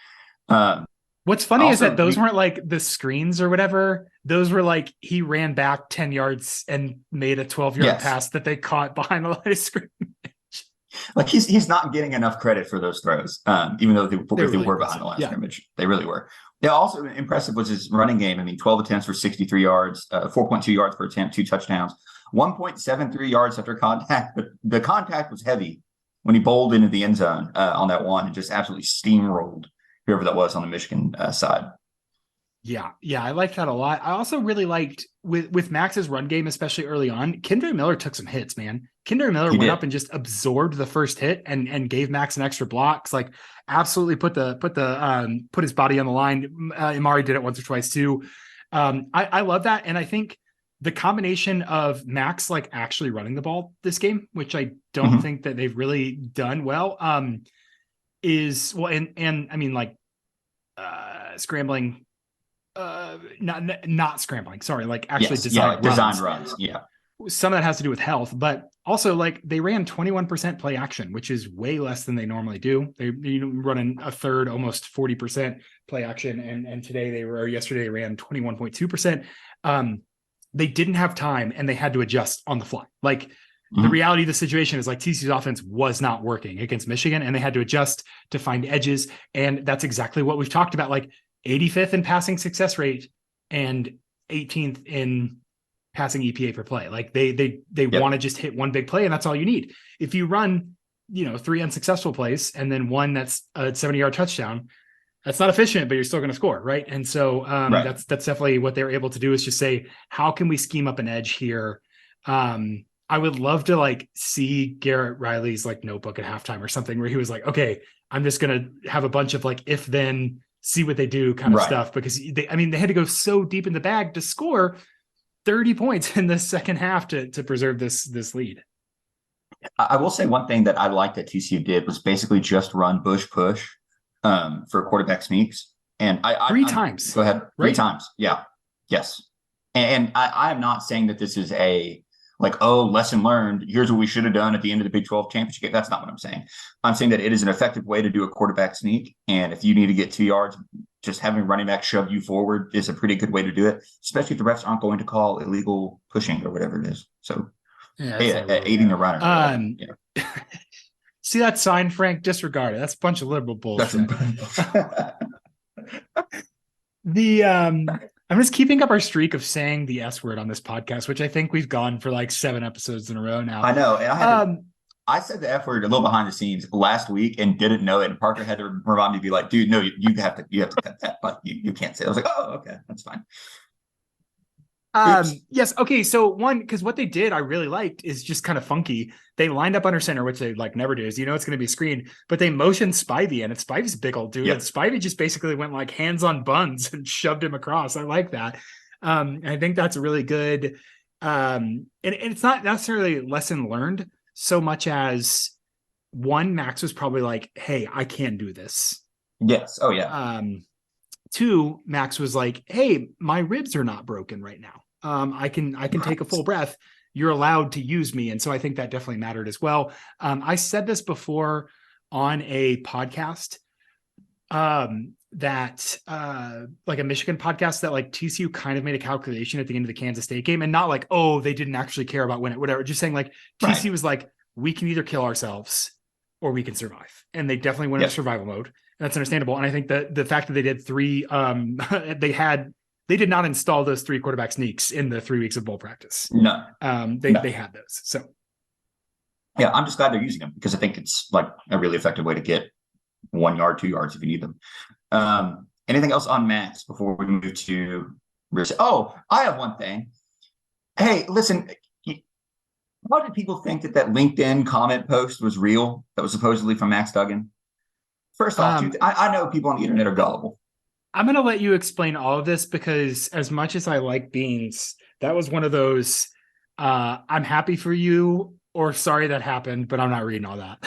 Speaker 3: What's funny is
Speaker 2: Also,
Speaker 3: that those weren't like the screens or whatever. Those were like he ran back 10 yards and made a 12-yard
Speaker 2: Yes.
Speaker 3: pass that they caught behind the line of screen.
Speaker 2: Like he's not getting enough credit for those throws, even though they
Speaker 3: really
Speaker 2: were behind the line of
Speaker 3: yeah.
Speaker 2: scrimmage. They really were. Yeah, also impressive was his running game. I mean, 12 attempts for 63 yards, 4.2 yards per attempt, 2 touchdowns, 1.73 yards after contact. But the contact was heavy when he bowled into the end zone on that one and just absolutely steamrolled whoever that was on the Michigan side.
Speaker 3: Yeah, I liked that a lot. I also really liked with Max's run game, especially early on. Kendra Miller took some hits, man. Kendra Miller went up and just absorbed the first hit and gave Max an extra blocks. Like absolutely put his body on the line. Imari did it once or twice too. I love that, and I think the combination of Max like actually running the ball this game, which I don't think that they've really done well, is well, and I mean like scrambling. Not scrambling. Sorry, like actually
Speaker 2: design runs. Yeah,
Speaker 3: some of that has to do with health, but also like they ran 21% play action, which is way less than they normally do. They running a third, almost 40% play action, and yesterday they ran 21.2%. They didn't have time and they had to adjust on the fly. Like the reality of the situation is like TCU's offense was not working against Michigan, and they had to adjust to find edges, and that's exactly what we've talked about. Like 85th in passing success rate and 18th in passing EPA per play. Like they want to just hit one big play, and that's all you need. If you run, 3 unsuccessful plays and then one that's a 70-yard touchdown, that's not efficient, but you're still going to score, right? And so that's definitely what they're able to do, is just say, how can we scheme up an edge here? I would love to like see Garrett Riley's like notebook at halftime or something where he was like, okay, I'm just going to have a bunch of like if then see what they do kind of stuff, because they had to go so deep in the bag to score 30 points in the second half to preserve this lead.
Speaker 2: I will say one thing that I liked that TCU did was basically just run push for quarterback sneaks. And
Speaker 3: three times.
Speaker 2: Go ahead.
Speaker 3: Right?
Speaker 2: 3 times. Yeah. Yes. And I am not saying that this is a lesson learned. Here's what we should have done at the end of the Big 12 championship game. That's not what I'm saying. I'm saying that it is an effective way to do a quarterback sneak. And if you need to get 2 yards, just having running back shove you forward is a pretty good way to do it, especially if the refs aren't going to call illegal pushing or whatever it is. So aiding the runner.
Speaker 3: See that sign, Frank? Disregard it. That's a bunch of liberal bullshit. I'm just keeping up our streak of saying the S word on this podcast, which I think we've gone for like 7 episodes in a row now.
Speaker 2: I know. And I said the F word a little behind the scenes last week and didn't know it. And Parker had to remind me to be like, dude, no, you have to cut that. But you can't say it. I was like, oh, okay, that's fine.
Speaker 3: Yes. Okay. So because what they did, I really liked, is just kind of funky. They lined up under center, which they like never do. Is it's going to be a screen, but they motioned Spivey, and Spivey's a big old dude. And Spivey just basically went like hands on buns and shoved him across. I like that. And I think that's a really good. And it's not necessarily lesson learned so much as one, Max was probably like, hey, I can do this.
Speaker 2: Yes. Oh yeah.
Speaker 3: 2, Max was like, hey, my ribs are not broken right now. I can take a full breath. You're allowed to use me. And so I think that definitely mattered as well. I said this before on a podcast that like a Michigan podcast, that like TCU kind of made a calculation at the end of the Kansas State game, and not like, oh, they didn't actually care about winning, whatever. Just saying like TCU was like, we can either kill ourselves or we can survive. And they definitely went in survival mode. That's understandable. And I think that the fact that they did 3, they did not install those 3 quarterback sneaks in the 3 weeks of bowl practice.
Speaker 2: No.
Speaker 3: They had those. So
Speaker 2: yeah, I'm just glad they're using them, because I think it's like a really effective way to get 1 yard, 2 yards if you need them. Anything else on Max before we move to Oh, I have one thing. Hey, listen, how did people think that LinkedIn comment post was real that was supposedly from Max Duggan? First off, I know people on the internet are gullible.
Speaker 3: I'm going to let you explain all of this, because as much as I like beans, that was one of those, I'm happy for you or sorry that happened, but I'm not reading all that.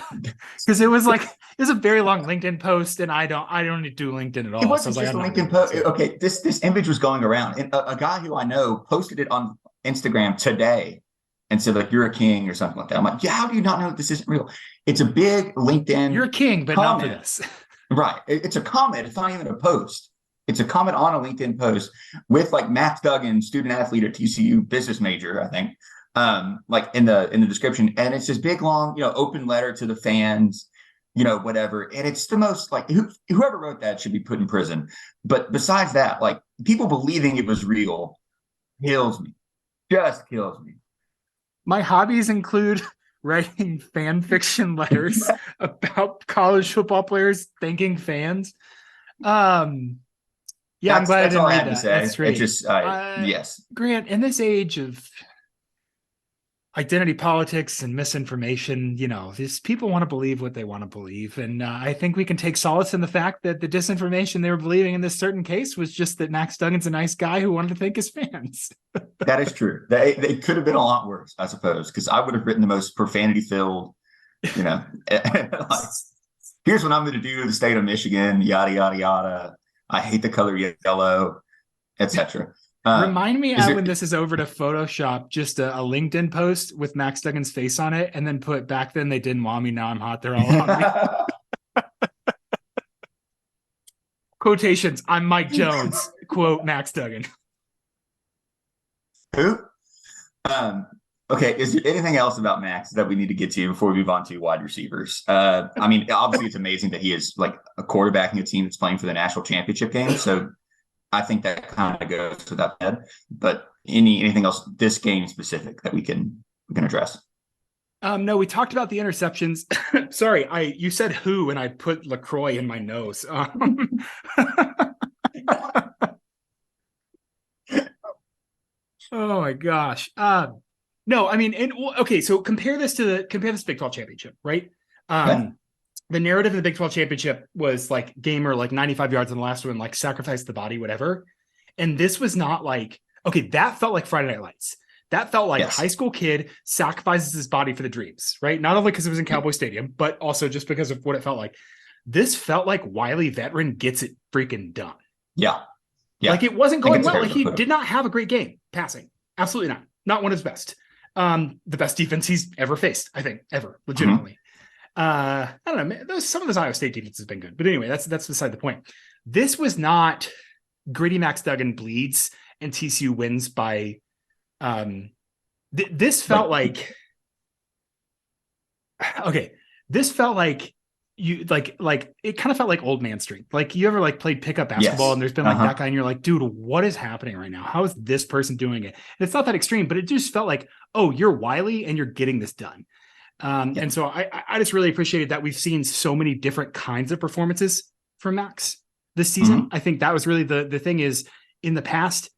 Speaker 3: Because it was a very long LinkedIn post, and I don't do LinkedIn at all.
Speaker 2: It wasn't just a LinkedIn post. Okay, this image was going around, and a guy who I know posted it on Instagram today and said, like, you're a king or something like that. I'm like, yeah, how do you not know that this isn't real? It's a big LinkedIn.
Speaker 3: You're a king, but
Speaker 2: comment.
Speaker 3: not for this.
Speaker 2: Right. It's a comment. It's not even a post. It's a comment on a LinkedIn post with like Max Duggan, student athlete at TCU, business major, I think, like in the description. And it's this big, long, open letter to the fans, whatever. And it's the most like whoever wrote that should be put in prison. But besides that, like people believing it was real kills me, just kills me.
Speaker 3: My hobbies include writing fan fiction letters about college football players thanking fans. Yeah, I'm glad I didn't read that. That's great.
Speaker 2: It just, yes.
Speaker 3: Grant, in this age of identity politics and misinformation, these people want to believe what they want to believe. And I think we can take solace in the fact that the disinformation they were believing in this certain case was just that Max Duggan's a nice guy who wanted to thank his fans.
Speaker 2: That is true. They could have been a lot worse, I suppose, because I would have written the most profanity-filled, like, here's what I'm going to do to the state of Michigan, yada, yada, yada. I hate the color yellow, etc.
Speaker 3: Remind me when this is over to Photoshop, just a LinkedIn post with Max Duggan's face on it, and then put back then they didn't want me, now I'm hot, they're all on me. Quotations, I'm Mike Jones, quote Max Duggan.
Speaker 2: Who? Okay, is there anything else about Max that we need to get to before we move on to wide receivers? I mean, obviously it's amazing that he is like a quarterbacking a team that's playing for the national championship game. So I think that kind of goes without said. But anything else this game specific that we can address?
Speaker 3: No, we talked about the interceptions. Sorry, you said who, and I put LaCroix in my nose. Oh my gosh. No, I mean, okay, so compare this Big 12 championship, right? The narrative of the Big 12 championship was like gamer, like 95 yards in the last one, like sacrifice the body, whatever. And this was not like, okay, that felt like Friday Night Lights. That felt like a high school kid sacrifices his body for the dreams, right? Not only because it was in Cowboy Stadium, but also just because of what it felt like. This felt like Wiley veteran gets it freaking done.
Speaker 2: Yeah.
Speaker 3: Like it wasn't going well. Like he did not have a great game passing. Absolutely not. Not one of his best. The best defense he's ever faced, I think, ever, legitimately. I don't know. Some of those Iowa State defense has been good. But anyway, that's beside the point. This was not gritty Max Duggan bleeds and TCU wins by this felt like okay. This felt like you like it kind of felt like old man strength. Like you ever like played pickup basketball and there's been like that guy and you're like, dude, what is happening right now? How is this person doing it? And it's not that extreme, but it just felt like, oh, you're Wiley and you're getting this done. And so I just really appreciated that we've seen so many different kinds of performances from Max this season. I think that was really the thing is in the past,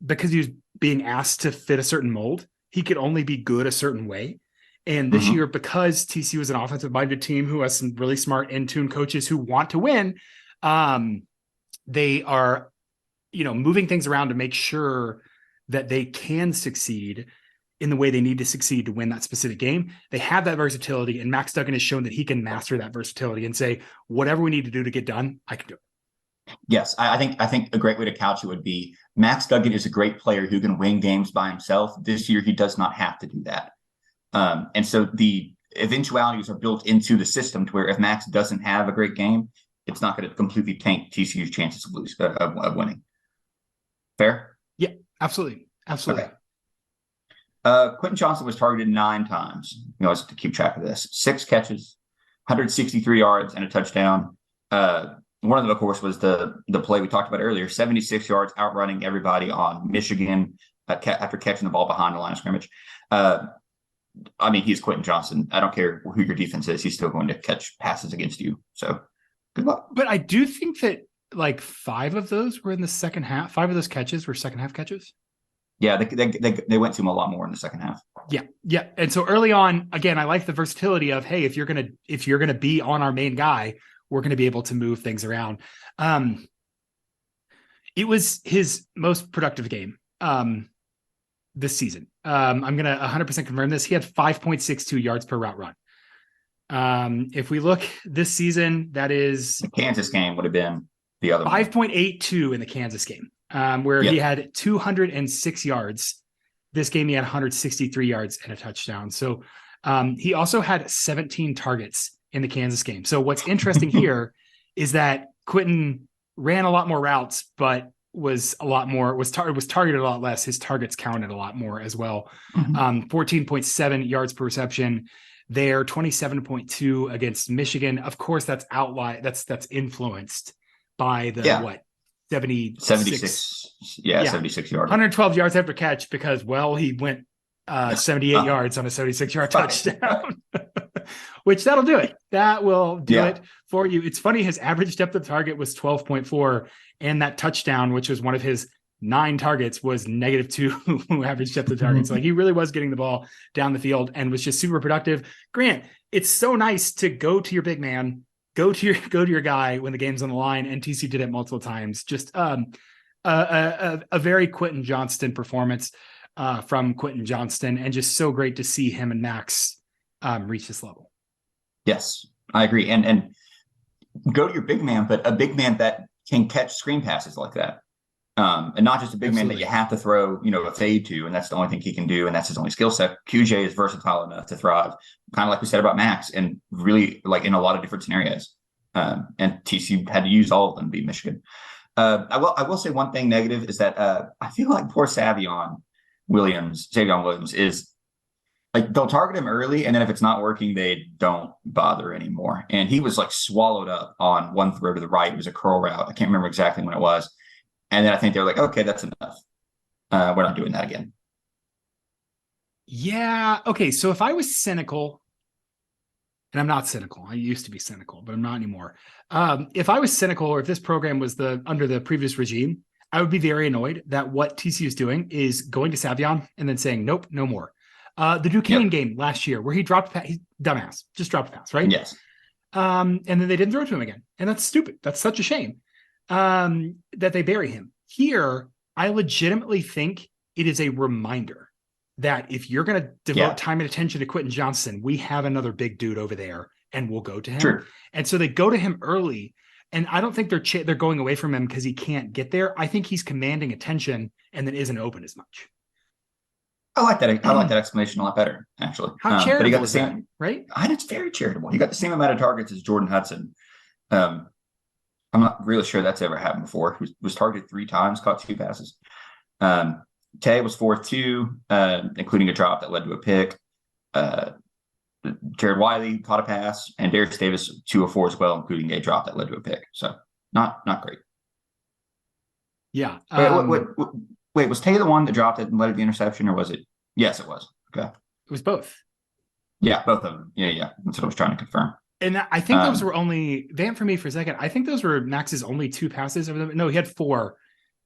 Speaker 3: because he was being asked to fit a certain mold, he could only be good a certain way. And this year, because TCU is an offensive minded team who has some really smart in-tune coaches who want to win, they are, moving things around to make sure that they can succeed in the way they need to succeed to win that specific game. They have that versatility, and Max Duggan has shown that he can master that versatility and say, whatever we need to do to get done, I can do it.
Speaker 2: Yes, I think a great way to couch it would be Max Duggan is a great player who can win games by himself. This year, he does not have to do that. And so the eventualities are built into the system to where if Max doesn't have a great game, it's not going to completely tank TCU's chances of winning. Fair?
Speaker 3: Yeah, absolutely. Absolutely.
Speaker 2: Okay. Quentin Johnson was targeted 9 times. Let's to keep track of this. 6 catches, 163 yards, and a touchdown. One of them, of course, was the play we talked about earlier, 76 yards outrunning everybody on Michigan after catching the ball behind the line of scrimmage. I mean, he's Quentin Johnson. I don't care who your defense is. He's still going to catch passes against you. So good luck.
Speaker 3: But I do think that like 5 of those were in the second half. 5 of those catches were second half catches.
Speaker 2: Yeah, they went to him a lot more in the second half.
Speaker 3: Yeah. And so early on, again, I like the versatility of, hey, if you're gonna be on our main guy, we're gonna be able to move things around. It was his most productive game this season. I'm gonna 100% confirm this. He had 5.62 yards per route run. If we look this season, that is
Speaker 2: the Kansas game would have been the other
Speaker 3: 5.82 in the Kansas game. Where he had 206 yards. This game, he had 163 yards and a touchdown. So he also had 17 targets in the Kansas game. So what's interesting here is that Quentin ran a lot more routes, but was targeted a lot less. His targets counted a lot more as well. 14.7 yards per reception. They're 27.2 against Michigan. Of course, that's influenced by the 76
Speaker 2: 76 yards,
Speaker 3: 112 yards after catch, because he went 78 yards on a 76-yard touchdown. Which that'll do it. That will do it for you. It's funny, his average depth of target was 12.4, and that touchdown, which was one of his 9 targets, was -2 average depth of target. So he really was getting the ball down the field and was just super productive. Grant, it's so nice to go to your big man, go to your guy when the game's on the line, and TC did it multiple times. Just a very Quentin Johnston performance from Quentin Johnston, and just so great to see him and Max reach this level.
Speaker 2: Yes, I agree. And go to your big man, but a big man that can catch screen passes like that. And not just a big man that you have to throw, a fade to, and that's the only thing he can do, and that's his only skill set. QJ is versatile enough to thrive, kind of like we said about Max, and really like in a lot of different scenarios. And TCU had to use all of them to beat Michigan. I will say one thing negative is that I feel like poor Savion Williams is like, they'll target him early, and then if it's not working, they don't bother anymore. And he was like swallowed up on one throw to the right. It was a curl route. I can't remember exactly when it was. And then I think they were like, okay, that's enough. We're not doing that again.
Speaker 3: Yeah. Okay. So if I was cynical, and I'm not cynical, I used to be cynical, but I'm not anymore. If I was cynical, or if this program was under the previous regime, I would be very annoyed that what TCU is doing is going to Savion and then saying, nope, no more. The Duquesne game last year, where he dropped he dumbass, just dropped a pass, right?
Speaker 2: Yes.
Speaker 3: And then they didn't throw to him again. And that's stupid. That's such a shame that they bury him. Here, I legitimately think it is a reminder that if you're going to devote time and attention to Quentin Johnston, we have another big dude over there, and we'll go to him.
Speaker 2: True.
Speaker 3: And so they go to him early. And I don't think they're going away from him because he can't get there. I think he's commanding attention and then isn't open as much.
Speaker 2: I like that. I like that explanation a lot better, actually.
Speaker 3: How charitable
Speaker 2: but he got the
Speaker 3: is
Speaker 2: same,
Speaker 3: that, right?
Speaker 2: It's very charitable. He got the same amount of targets as Jordan Hudson. I'm not really sure that's ever happened before. He was targeted 3 times, caught 2 passes. Tay was 4-2, including a drop that led to a pick. Jared Wiley caught a pass, and Darius Davis 2 of 4 as well, including a drop that led to a pick. So not great.
Speaker 3: Yeah.
Speaker 2: Wait, was Tay the one that dropped it and led to the interception, or was it? Yes, it was. Okay.
Speaker 3: It was both.
Speaker 2: Yeah, both of them. Yeah. That's what I was trying to confirm.
Speaker 3: And I think those were only, vamp for me for a second, I think those were Max's only 2 passes over the, no, he had 4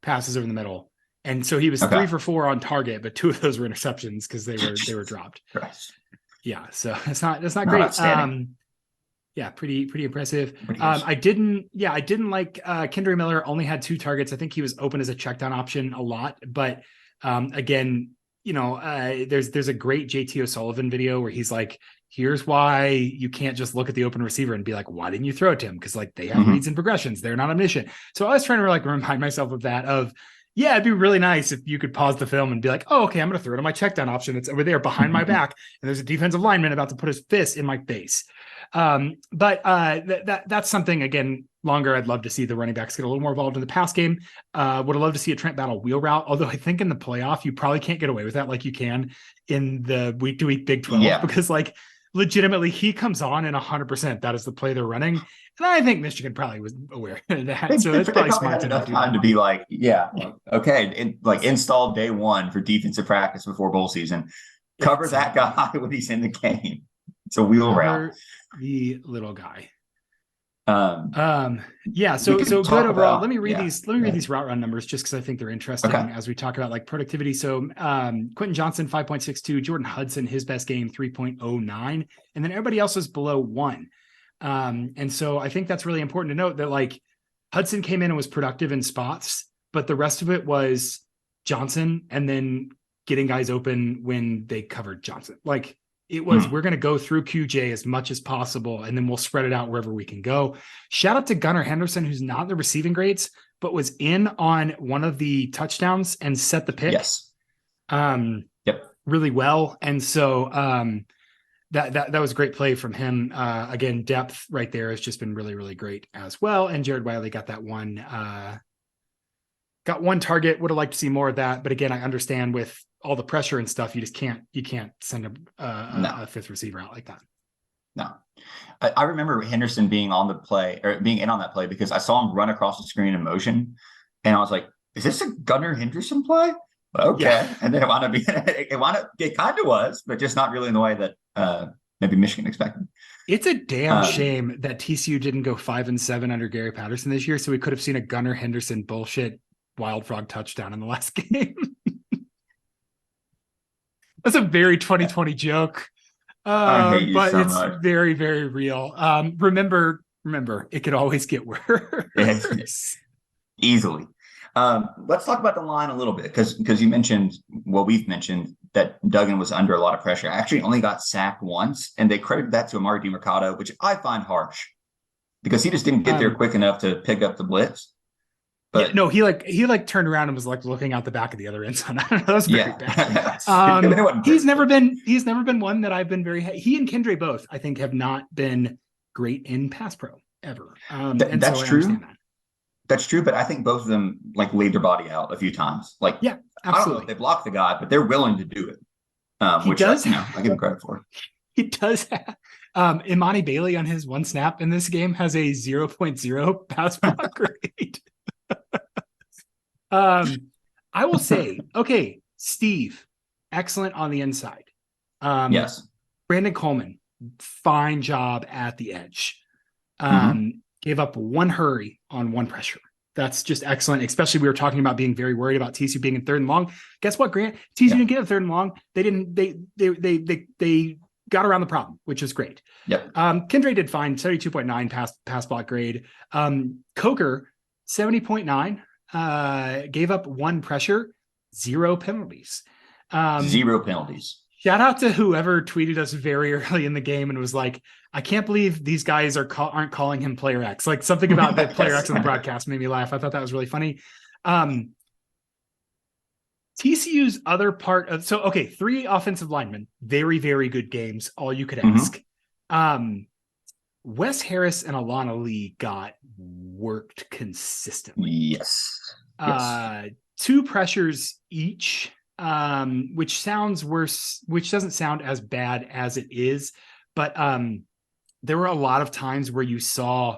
Speaker 3: passes over the middle. And so he was 3 for 4 on target, but 2 of those were interceptions because they were dropped.
Speaker 2: Right.
Speaker 3: Yeah. So that's not great. Yeah, pretty impressive. I didn't like Kendre Miller only had 2 targets. I think he was open as a check down option a lot, but again, there's a great JT O'Sullivan video where he's like, here's why you can't just look at the open receiver and be like, why didn't you throw it to him? Because like they have reads and progressions. They're not omniscient. So I was trying to like remind myself of that it'd be really nice if you could pause the film and be like, oh, okay, I'm going to throw it to my check down option. It's over there behind my back. And there's a defensive lineman about to put his fist in my face. But that's something, again, longer. I'd love to see the running backs get a little more involved in the pass game. Would have loved to see a Trent Battle wheel route. Although I think in the playoff, you probably can't get away with that like you can in the week to week Big 12, because like legitimately he comes on and 100% that is the play they're running. And I think Michigan probably was aware of that. So it's probably smart
Speaker 2: enough time to be like, okay, install day 1 for defensive practice before bowl season. Cover that guy when he's in the game. It's a wheel route.
Speaker 3: The little guy.
Speaker 2: So
Speaker 3: good overall. Let me read these route run numbers just because I think they're interesting as we talk about like productivity. So Quentin Johnston 5.62, Jordan Hudson, his best game 3.09, and then everybody else is below 1. And so I think that's really important to note that like Hudson came in and was productive in spots, but the rest of it was Johnson and then getting guys open when they covered Johnson. Like it was, we're going to go through QJ as much as possible, and then we'll spread it out wherever we can go. Shout out to Gunnar Henderson, who's not in the receiving grades, but was in on one of the touchdowns and set the pick.
Speaker 2: Yes.
Speaker 3: Really well. And so that was a great play from him. Again, depth right there has just been really, really great as well. And Jared Wiley got that one, got one target. Would have liked to see more of that. But again, I understand with all the pressure and stuff, you can't send a fifth receiver out like that.
Speaker 2: No. I remember Henderson being on the play or being in on that play because I saw him run across the screen in motion. And I was like, is this a Gunnar Henderson play? Okay. Yeah. And then it wound up being, it kind of was, but just not really in the way that maybe Michigan expected.
Speaker 3: It's a damn shame that TCU didn't go 5-7 under Gary Patterson this year. So we could have seen a Gunnar Henderson bullshit Wild Frog touchdown in the last game. That's a very 2020 joke.
Speaker 2: I hate you
Speaker 3: but
Speaker 2: so
Speaker 3: it's
Speaker 2: much.
Speaker 3: very, very real. Remember, it could always get worse.
Speaker 2: Easily. Let's talk about the line a little bit because you mentioned, well, we've mentioned that Duggan was under a lot of pressure. I actually only got sacked once, and they credited that to Amari DiMercato, which I find harsh because he just didn't get there quick enough to pick up the blitz. But
Speaker 3: yeah, no, he turned around and was like looking out the back of the other end zone. I don't know, that was very bad. He's never been one that I've been he and Kendre both, I think, have not been great in pass pro ever.
Speaker 2: That's true. That's true, but I think both of them like laid their body out a few times. Like,
Speaker 3: yeah, absolutely.
Speaker 2: I don't know if they blocked the guy, but they're willing to do it.
Speaker 3: He does.
Speaker 2: I give him credit for.
Speaker 3: He does have, Imani Bailey on his one snap in this game has a 0.0 pass block grade. I will say, okay, Steve, excellent on the inside.
Speaker 2: Yes.
Speaker 3: Brandon Coleman, fine job at the edge. Gave up one hurry on one pressure. That's just excellent. Especially we were talking about being very worried about TCU being in third and long. Guess what, Grant? TCU didn't get a third and long. They got around the problem, which is great.
Speaker 2: Yep.
Speaker 3: Kendre did fine, 72.9 pass block grade. Coker, 70.9. Gave up one pressure, 0 penalties.
Speaker 2: 0 penalties.
Speaker 3: Shout out to whoever tweeted us very early in the game and was like, I can't believe these guys aren't calling him player X. Like something about the player X on the broadcast made me laugh. I thought that was really funny. TCU's other part of, 3 offensive linemen, very, very good games. All you could ask. Wes Harris and Alana Lee got worked consistently.
Speaker 2: Yes.
Speaker 3: 2 pressures each. Which sounds worse, which doesn't sound as bad as it is, but there were a lot of times where you saw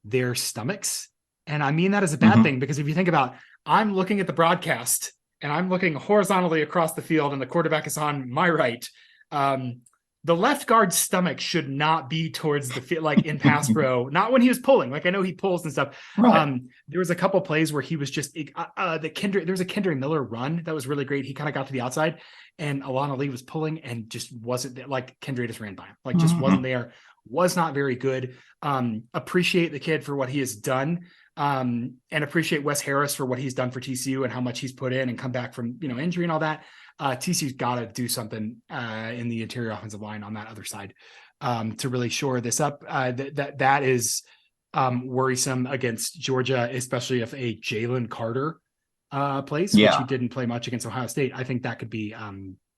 Speaker 3: their stomachs, and I mean that as a bad thing, because if you think about, I'm looking at the broadcast and I'm looking horizontally across the field and the quarterback is on my right. The left guard's stomach should not be towards the field, like in pass pro, not when he was pulling. Like I know he pulls and stuff. Right. There was a couple plays where he was just there was a Kendre Miller run that was really great. He kind of got to the outside, and Alana Lee was pulling and just wasn't there. Like Kendre just ran by him, like just wasn't there. Was not very good. Appreciate the kid for what he has done, and appreciate Wes Harris for what he's done for TCU and how much he's put in and come back from injury and all that. TCU's got to do something in the interior offensive line on that other side to really shore this up. That is worrisome against Georgia, especially if a Jalen Carter plays, which he didn't play much against Ohio State. I think that could be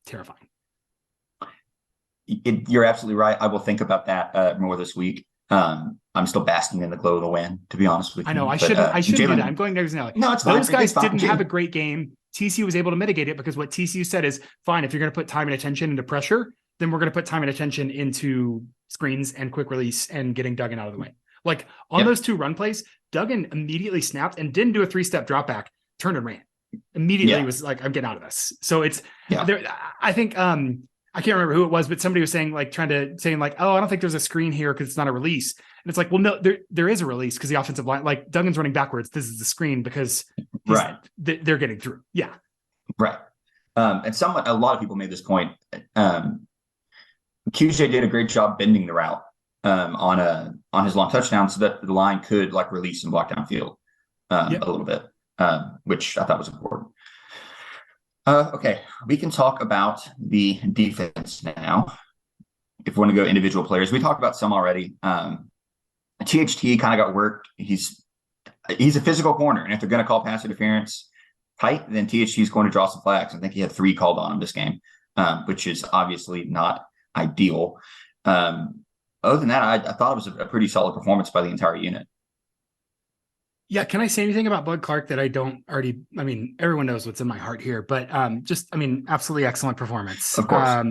Speaker 3: terrifying.
Speaker 2: You're absolutely right. I will think about that more this week. I'm still basking in the glow of the win, to be honest with you.
Speaker 3: I know I shouldn't do that. I'm going there now.
Speaker 2: No, it's fine.
Speaker 3: Those guys didn't have a great game. TCU was able to mitigate it because what TCU said is, fine, if you're going to put time and attention into pressure, then we're going to put time and attention into screens and quick release and getting Duggan out of the way. Like on those 2 run plays, Duggan immediately snapped and didn't do a 3-step drop back, turned and ran. Immediately was like, I'm getting out of this. So it's there. I think I can't remember who it was, but somebody was saying like, oh, I don't think there's a screen here because it's not a release. And it's like, well, no, there is a release because the offensive line, like Duggan's running backwards. This is the screen because they're getting through. Yeah.
Speaker 2: Right. And a lot of people made this point. QJ did a great job bending the route on his long touchdown so that the line could like release and block downfield a little bit, which I thought was important. Okay, we can talk about the defense now. If we want to go individual players, we talked about some already. THT kind of got worked. He's a physical corner, and if they're going to call pass interference tight, then THT is going to draw some flags. I think he had 3 called on him this game, which is obviously not ideal. Other than that, I thought it was a pretty solid performance by the entire unit.
Speaker 3: Yeah, can I say anything about Bud Clark that I don't already? I mean, everyone knows what's in my heart here, but absolutely excellent performance.
Speaker 2: Of course.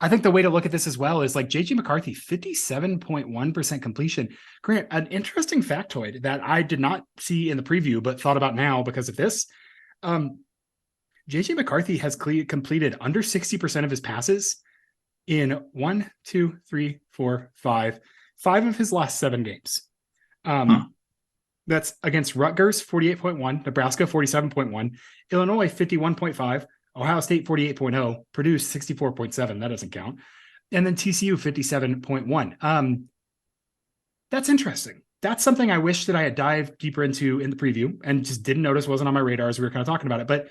Speaker 3: I think the way to look at this as well is like JJ McCarthy, 57.1% completion. Grant, an interesting factoid that I did not see in the preview, but thought about now because of this. JJ McCarthy has completed under 60% of his passes in 5 of his last 7 games. That's against Rutgers, 48.1, Nebraska, 47.1, Illinois, 51.5, Ohio State, 48.0, Purdue, 64.7. That doesn't count. And then TCU, 57.1. That's interesting. That's something I wish that I had dived deeper into in the preview and just didn't notice, wasn't on my radar as we were kind of talking about it. But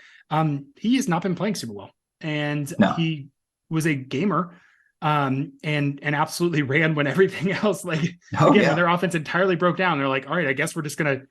Speaker 3: he has not been playing super well. And he was a gamer and absolutely ran when everything else, when their offense entirely broke down. They're like, all right, I guess we're just going to,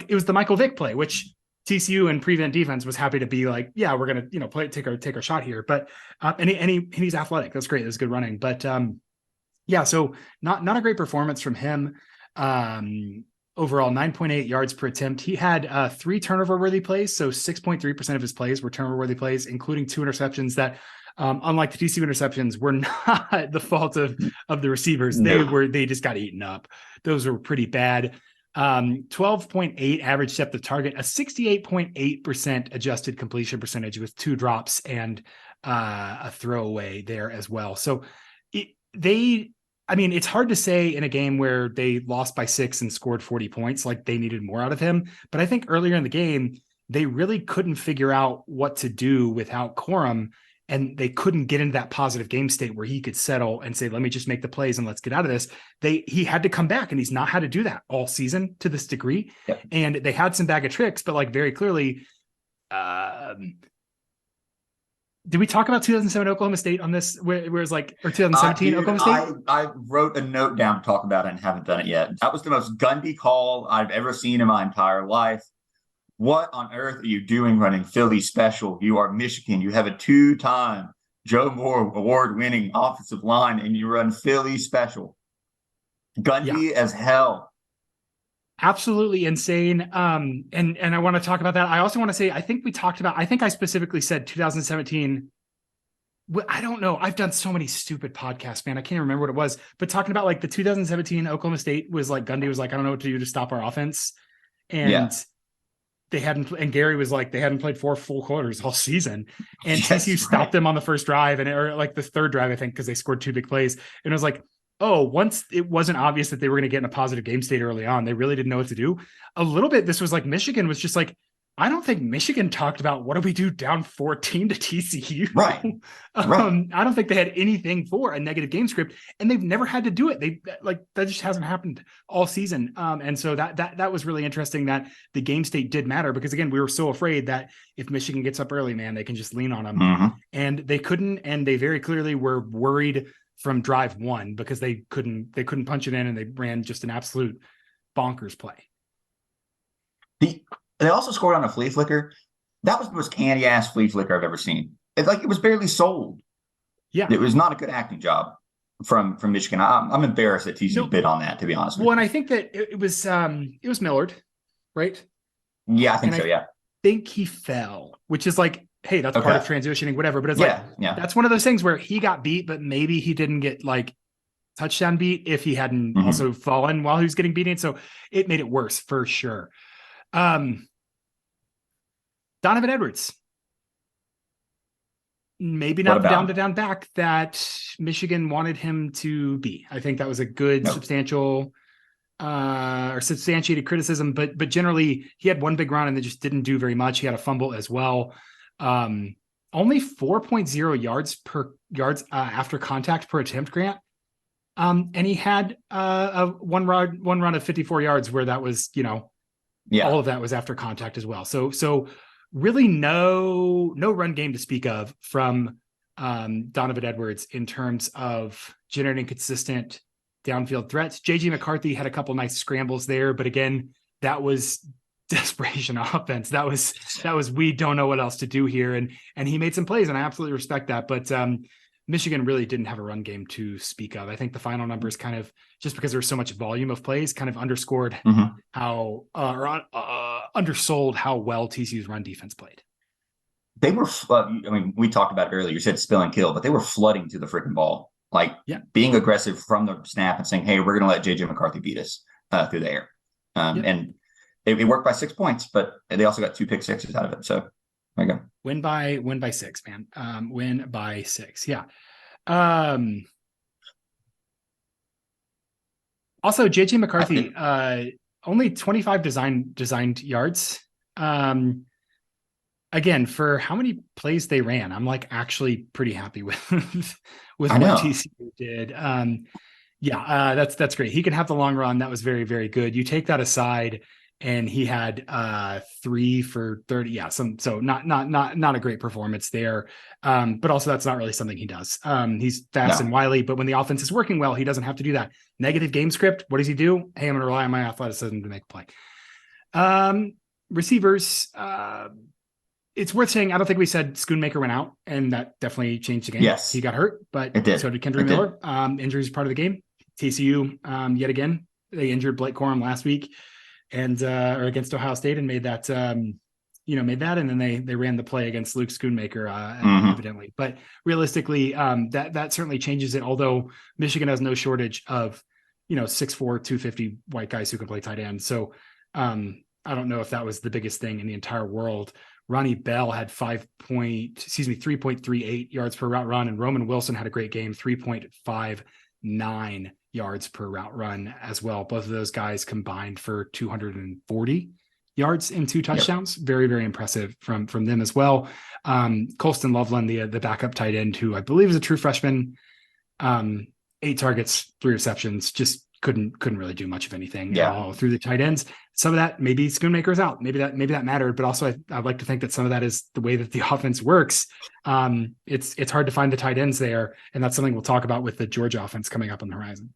Speaker 3: it was the Michael Vick play, which TCU and prevent defense was happy to be like, yeah, we're going to, take our shot here. But, and he's athletic. That's great. That's good running. But so not a great performance from him. Overall 9.8 yards per attempt. He had 3 turnover worthy plays. So 6.3% of his plays were turnover worthy plays, including 2 interceptions that, unlike the TCU interceptions, were not the fault of the receivers. They just got eaten up. Those were pretty bad. 12.8 average depth of target, a 68.8% adjusted completion percentage with 2 drops and a throwaway there as well. So it's hard to say in a game where they lost by 6 and scored 40 points, like they needed more out of him. But I think earlier in the game, they really couldn't figure out what to do without Corum. And they couldn't get into that positive game state where he could settle and say, let me just make the plays and let's get out of this. He had to come back, and he's not had to do that all season to this degree. Yep. And they had some bag of tricks, but very clearly, did we talk about 2007 Oklahoma State on this? Where it's or 2017 Oklahoma State?
Speaker 2: I wrote a note down to talk about it and haven't done it yet. That was the most Gundy call I've ever seen in my entire life. What on earth are you doing running Philly special? You are Michigan. You have a 2-time Joe Moore award-winning offensive line, and you run Philly special. Gundy as hell.
Speaker 3: Absolutely insane. And I want to talk about that. I also want to say, I think I specifically said 2017. I don't know. I've done so many stupid podcasts, man. I can't remember what it was, but talking about the 2017 Oklahoma State was Gundy was I don't know what to do to stop our offense. And and Gary was they hadn't played 4 full quarters all season, and TCU stopped them on the first drive or the third drive, I think, because they scored 2 big plays. And it was once it wasn't obvious that they were going to get in a positive game state early on, they really didn't know what to do. A little bit, this was Michigan was just I don't think Michigan talked about what do we do down 14 to TCU.
Speaker 2: Right.
Speaker 3: I don't think they had anything for a negative game script, and they've never had to do it. That just hasn't happened all season. And so that was really interesting that the game state did matter, because again, we were so afraid that if Michigan gets up early, man, they can just lean on them. Mm-hmm. And they couldn't, and they very clearly were worried from drive 1 because they couldn't punch it in, and they ran just an absolute bonkers play.
Speaker 2: They also scored on a flea flicker. That was the most candy ass flea flicker I've ever seen. It was barely sold. Yeah, it was not a good acting job from Michigan. I'm embarrassed that TCU bid on that, to be honest.
Speaker 3: Well, and I think that it was Millard, right?
Speaker 2: Yeah, I think so. I
Speaker 3: think he fell, which is hey, that's part of transitioning, whatever. But it's that's one of those things where he got beat, but maybe he didn't get touchdown beat if he hadn't also fallen while he was getting beaten. So it made it worse for sure. Donovan Edwards, maybe not the down back that Michigan wanted him to be. I think that was a good substantial or substantiated criticism, but generally he had 1 big run and they just didn't do very much. He had a fumble as well. Only 4.0 yards after contact per attempt, Grant. And he had a one run of 54 yards where that was, all of that was after contact as well. So really no run game to speak of from Donovan Edwards in terms of generating consistent downfield threats. JJ McCarthy had a couple nice scrambles there, but again, that was desperation offense. That was we don't know what else to do here, and he made some plays, and I absolutely respect that. But Michigan really didn't have a run game to speak of. I think the final numbers kind of, just because there's so much volume of plays, kind of underscored how undersold how well TCU's run defense played.
Speaker 2: They were, I mean, we talked about it earlier. You said spill and kill, but they were flooding to the freaking ball, like being aggressive from the snap and saying, "Hey, we're going to let JJ McCarthy beat us through the air." And it worked by 6 points, but they also got 2 pick sixes out of it. So there you go.
Speaker 3: Win by 6, man. Win by 6. Yeah. Also, JJ McCarthy, only 25 designed yards. Again, for how many plays they ran, I'm like actually pretty happy with what TCU did. That's great. He can have the long run. That was very, very good. You take that aside, and he had 3 for 30. Yeah, so not a great performance there. But also that's not really something he does. He's fast and wily, but when the offense is working well, he doesn't have to do that. Negative game script. What does he do? Hey, I'm gonna rely on my athleticism to make a play. Receivers, it's worth saying, I don't think we said Schoonmaker went out, and that definitely changed the game.
Speaker 2: Yes.
Speaker 3: He got hurt, but so did Kendra Miller. Injury is part of the game. TCU, yet again, they injured Blake Corum last week and or against Ohio State, and made that and then they ran the play against Luke Schoonmaker, evidently. But realistically, that certainly changes it. Although Michigan has no shortage of 6'4", 250 white guys who can play tight end. So I don't know if that was the biggest thing in the entire world. Ronnie Bell had 3.38 yards per route run, and Roman Wilson had a great game, 3.59 yards per route run as well. Both of those guys combined for 240 yards and 2 touchdowns. Very, very impressive from them as well. Colston Loveland, the backup tight end, who I believe is a true freshman, 8 targets, 3 receptions, just couldn't really do much of anything at all through the tight ends. Some of that, maybe Schoonmaker's out. Maybe that mattered, but also I'd like to think that some of that is the way that the offense works. It's hard to find the tight ends there, and that's something we'll talk about with the Georgia offense coming up on the horizon.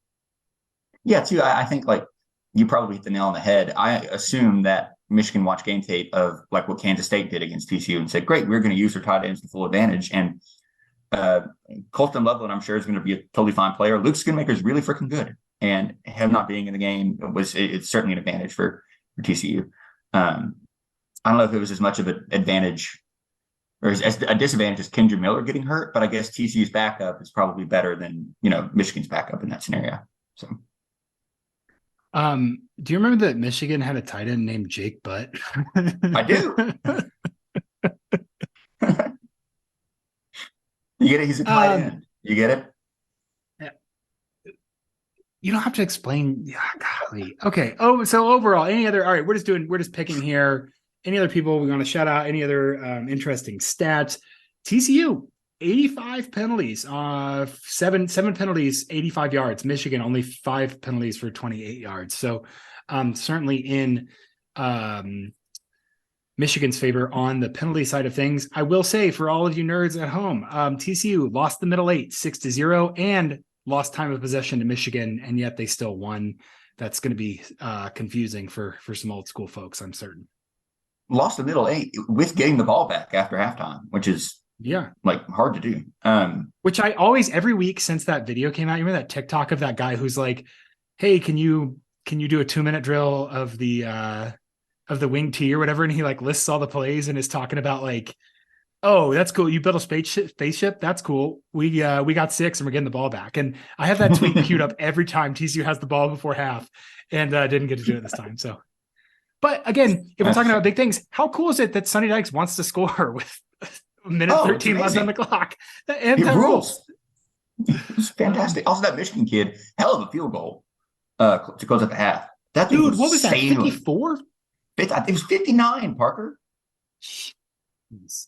Speaker 2: Yeah, too. I think like you probably hit the nail on the head. I assume that Michigan watched game tape of like what Kansas State did against TCU and said, "Great, we're going to use their tight ends to full advantage." And Colston Loveland, I'm sure, is going to be a totally fine player. Luke Schoonmaker is really freaking good, and him not being in the game it's certainly an advantage for TCU. I don't know if it was as much of an advantage or as a disadvantage as Kendra Miller getting hurt, but I guess TCU's backup is probably better than Michigan's backup in that scenario. So,
Speaker 3: do you remember that Michigan had a tight end named Jake Butt?
Speaker 2: I do. You get it? He's a tight end. You get it?
Speaker 3: You don't have to explain. Yeah, golly. Okay. Oh, so overall, all right, we're just picking here. Any other people we want to shout out? Any other interesting stats? TCU, 85 penalties, 7 penalties, 85 yards. Michigan, only 5 penalties for 28 yards. So certainly in Michigan's favor on the penalty side of things. I will say, for all of you nerds at home, TCU lost the middle 8, 6-0, and lost time of possession to Michigan, and yet they still won. That's going to be confusing for some old school folks, I'm certain.
Speaker 2: Lost the middle 8 with getting the ball back after halftime, which is like hard to do.
Speaker 3: Which I always, every week since that video came out, you remember that TikTok of that guy who's like, "Hey, can you do a 2-minute drill of the wing tee or whatever?" And he like lists all the plays and is talking about like, "Oh, that's cool. You built a spaceship. That's cool. We got 6 and we're getting the ball back." And I have that tweet queued up every time TCU has the ball before half, and didn't get to do it this time. So, but again, if we're talking about big things, how cool is it that Sonny Dykes wants to score with a minute 13 left on the clock? And
Speaker 2: it rules. It's fantastic. Also, that Michigan kid, hell of a field goal to close at the half. That
Speaker 3: dude, what was that? 54?
Speaker 2: It was 59, Parker.
Speaker 3: Jeez.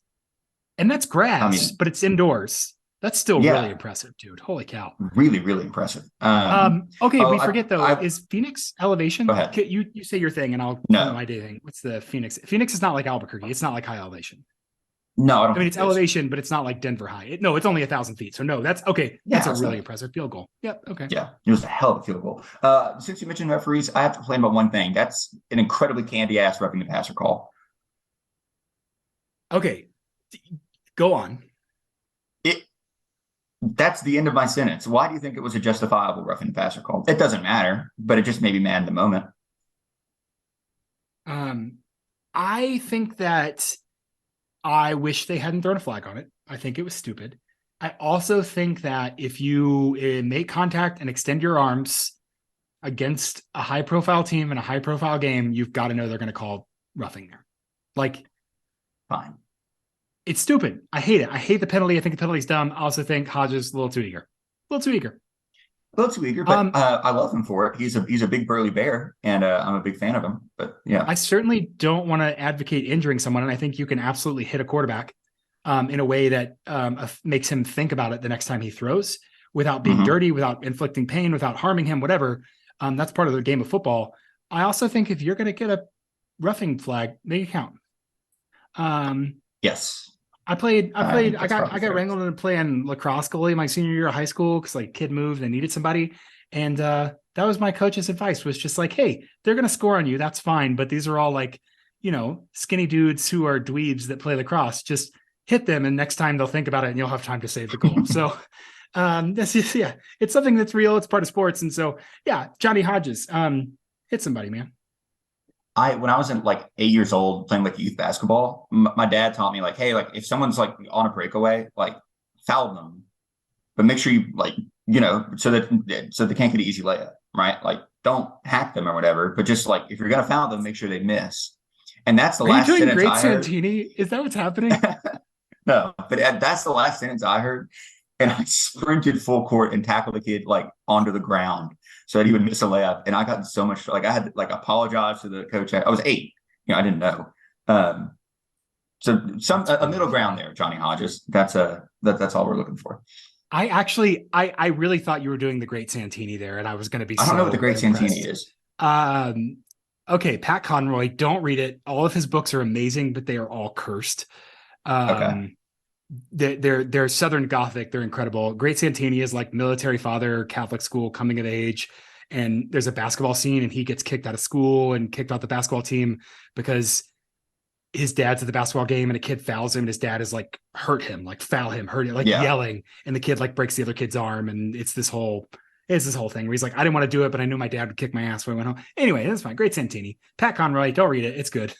Speaker 3: And that's grass, but it's indoors. That's still really impressive, dude. Holy cow.
Speaker 2: Really, really impressive.
Speaker 3: Okay, we forget though. Is Phoenix elevation?
Speaker 2: Go ahead.
Speaker 3: You say your thing and I'll do my day thing. What's the Phoenix? Phoenix is not like Albuquerque. It's not like high elevation.
Speaker 2: No,
Speaker 3: I mean, it's elevation, but it's not like Denver high. It's only 1,000 feet. So no, that's okay.
Speaker 2: Yeah,
Speaker 3: that's a really impressive field goal. Yep. Okay.
Speaker 2: Yeah, it was a hell of a field goal. Since you mentioned referees, I have to complain about one thing. That's an incredibly candy ass roughing the passer call.
Speaker 3: Okay. Go on.
Speaker 2: That's the end of my sentence. Why do you think it was a justifiable roughing the passer call? It doesn't matter, but it just made me mad in the moment.
Speaker 3: I think that I wish they hadn't thrown a flag on it. I think it was stupid. I also think that if you make contact and extend your arms against a high profile team in a high profile game, you've got to know they're going to call roughing there. Like,
Speaker 2: fine.
Speaker 3: It's stupid. I hate it. I hate the penalty. I think the penalty's dumb. I also think Hodges a little too eager. A little too eager.
Speaker 2: But I love him for it. He's a big burly bear, and I'm a big fan of him. But yeah,
Speaker 3: I certainly don't want to advocate injuring someone, and I think you can absolutely hit a quarterback in a way that makes him think about it the next time he throws, without being dirty, without inflicting pain, without harming him, whatever. That's part of the game of football. I also think if you're going to get a roughing flag, make it count.
Speaker 2: Yes.
Speaker 3: I got wrangled into playing lacrosse goalie my senior year of high school because like kid moved and needed somebody. And that was my coach's advice, was just like, hey, they're going to score on you. That's fine. But these are all like, skinny dudes who are dweebs that play lacrosse. Just hit them. And next time they'll think about it and you'll have time to save the goal. So that's just, it's something that's real. It's part of sports. And so, Johnny Hodges, hit somebody, man.
Speaker 2: When I was in like 8 years old playing like youth basketball, my dad taught me like, hey, like if someone's like on a breakaway, like foul them, but make sure you like, so they can't get an easy layup, right? Like don't hack them or whatever, but just like if you're gonna foul them, make sure they miss. And that's the last sentence
Speaker 3: Great
Speaker 2: I heard.
Speaker 3: Santini? Is that what's happening?
Speaker 2: No, but that's the last sentence I heard. And I sprinted full court and tackled the kid like onto the ground so that he would miss a layup. And I got so much, like I had to like apologize to the coach. I was 8, I didn't know. So a middle ground there, Johnny Hodges. That's all we're looking for.
Speaker 3: I really thought you were doing the Great Santini there, and I was going to be.
Speaker 2: I don't know what the Great Santini is.
Speaker 3: Okay, Pat Conroy. Don't read it. All of his books are amazing, but they are all cursed.
Speaker 2: Okay.
Speaker 3: They're Southern Gothic. They're incredible. Great Santini is like military father, Catholic school, coming of age. And there's a basketball scene and he gets kicked out of school and kicked out the basketball team because his dad's at the basketball game and a kid fouls him. And his dad is like, hurt him, like foul him, hurt him, like yelling. And the kid like breaks the other kid's arm. And it's this whole thing where he's like, I didn't want to do it, but I knew my dad would kick my ass when I went home. Anyway, that's fine. Great Santini. Pat Conroy. Don't read it. It's good.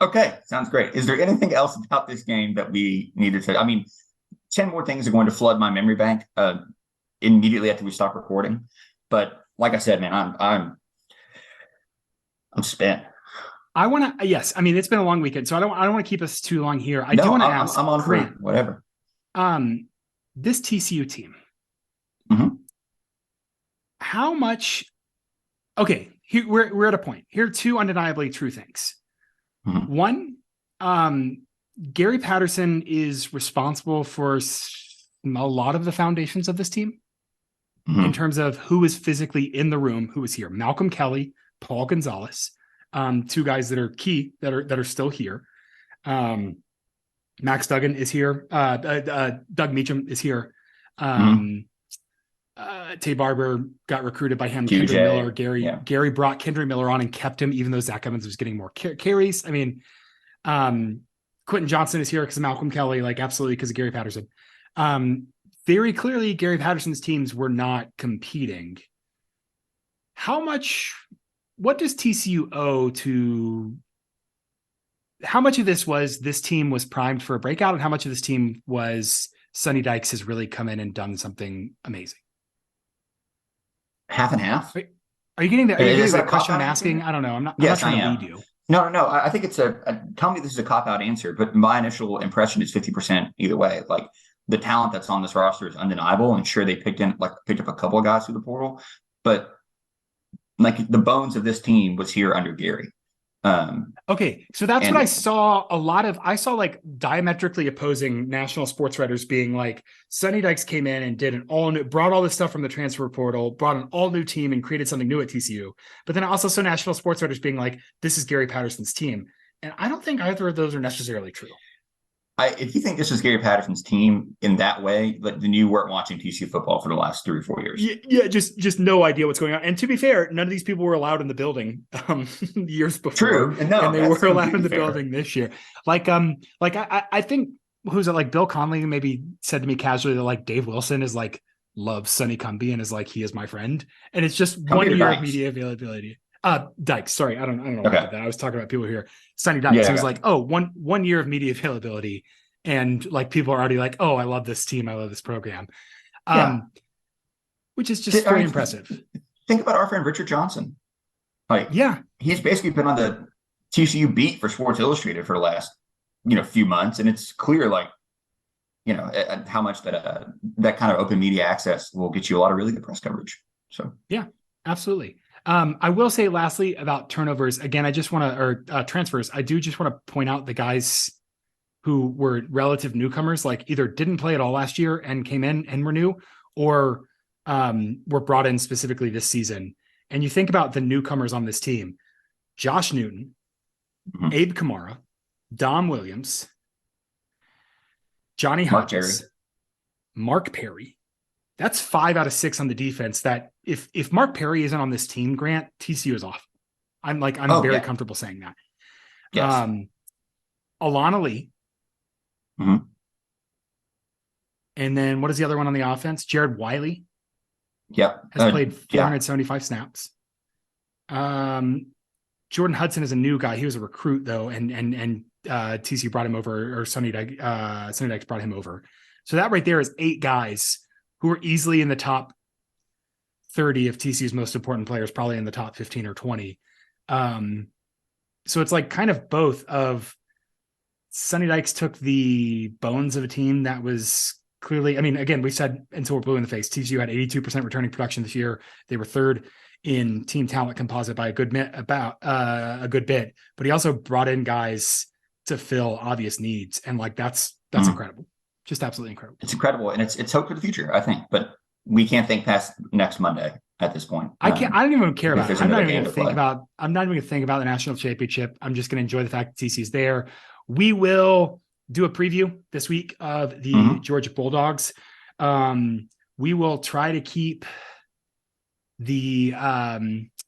Speaker 2: Okay, sounds great. Is there anything else about this game that we needed to? I mean, 10 more things are going to flood my memory bank immediately after we stop recording. But like I said, man, I'm spent.
Speaker 3: I want to. Yes, I mean it's been a long weekend, so I don't want to keep us too long here. I do want to ask.
Speaker 2: I'm on free. Whatever.
Speaker 3: This TCU team.
Speaker 2: Mm-hmm.
Speaker 3: How much? Okay, here we're at a point. Here are two undeniably true things.
Speaker 2: Mm-hmm.
Speaker 3: One, Gary Patterson is responsible for a lot of the foundations of this team in terms of who is physically in the room, who is here. Malcolm Kelly, Paul Gonzalez, two guys that are key that are still here. Max Duggan is here. Doug Meacham is here. Tay Barber got recruited by him.
Speaker 2: QJ,
Speaker 3: Kendry Miller, Gary brought Kendry Miller on and kept him, even though Zach Evans was getting more carries. I mean, Quentin Johnson is here because of Malcolm Kelly, like absolutely because of Gary Patterson. Very clearly, Gary Patterson's teams were not competing. What does TCU owe to? How much of this team was primed for a breakout, and how much of this team was Sonny Dykes has really come in and done something amazing?
Speaker 2: Half and half.
Speaker 3: Are you getting the question I'm asking? I don't know. I'm not trying to lead you.
Speaker 2: No. I think it's tell me this is a cop-out answer, but my initial impression is 50% either way. Like the talent that's on this roster is undeniable, and sure they picked up a couple of guys through the portal, but like the bones of this team was here under Gary.
Speaker 3: Okay, so that's what I saw I saw like diametrically opposing national sports writers being like, Sonny Dykes came in and did brought all this stuff from the transfer portal, brought an all new team and created something new at TCU. But then I also saw national sports writers being like, this is Gary Patterson's team. And I don't think either of those are necessarily true.
Speaker 2: If you think this is Gary Patterson's team in that way, then you weren't watching TCU football for the last 3 or 4 years.
Speaker 3: Yeah, just no idea what's going on. And to be fair, none of these people were allowed in the building years before.
Speaker 2: True,
Speaker 3: and they were allowed in the building this year. I think who's it, like Bill Conley maybe said to me casually that like Dave Wilson is like loves Sonny Cumbie and is like, he is my friend. And it's just
Speaker 2: Cumbie
Speaker 3: 1
Speaker 2: or
Speaker 3: year of
Speaker 2: Dykes?
Speaker 3: media availability. Dykes, sorry. I don't know why I
Speaker 2: Okay.
Speaker 3: did that. I was talking about people here. Sonny Dykes.
Speaker 2: Yeah,
Speaker 3: It was
Speaker 2: I
Speaker 3: like, oh, one year of media availability. And like people are already like, oh, I love this team. I love this program.
Speaker 2: Yeah.
Speaker 3: Which is just
Speaker 2: I
Speaker 3: very
Speaker 2: mean,
Speaker 3: impressive.
Speaker 2: Think about our friend Richard Johnson. Like,
Speaker 3: Yeah.
Speaker 2: he's basically been on the TCU beat for Sports Illustrated for the last, few months, and it's clear, like, how much that kind of open media access will get you a lot of really good press coverage. So
Speaker 3: yeah, absolutely. I will say lastly about turnovers. Again, I just want to, or transfers. I do just want to point out the guys who were relative newcomers, like either didn't play at all last year and came in and were new, or were brought in specifically this season. And you think about the newcomers on this team: Josh Newton, Abe Kamara, Dom Williams, Johnny Hodges, Mark Perry. That's 5 out of 6 on the defense. That if Mark Perry isn't on this team, Grant, TCU is off. I'm very comfortable saying that.
Speaker 2: Yes.
Speaker 3: Alana Lee.
Speaker 2: Mm-hmm.
Speaker 3: And then what is the other one on the offense? Jared Wiley.
Speaker 2: Yep.
Speaker 3: Has played 475 snaps. Jordan Hudson is a new guy. He was a recruit though, and TCU brought him over, or Sonny Dykes brought him over. So that right there is 8 guys who are easily in the top 30 of TCU's most important players, probably in the top 15 or 20. So it's like kind of both of Sonny Dykes took the bones of a team that was clearly, I mean, again, we said until we're blue in the face, TCU had 82% returning production this year. They were 3rd in team talent composite by a good bit, but he also brought in guys to fill obvious needs. And like, that's incredible. Just absolutely incredible.
Speaker 2: It's incredible. And it's hope for the future, I think, but we can't think past next Monday at this point.
Speaker 3: I don't even care about it. I'm not even going to think about the national championship. I'm just going to enjoy the fact that TCU's there. We will do a preview this week of the Georgia Bulldogs. We will try to keep the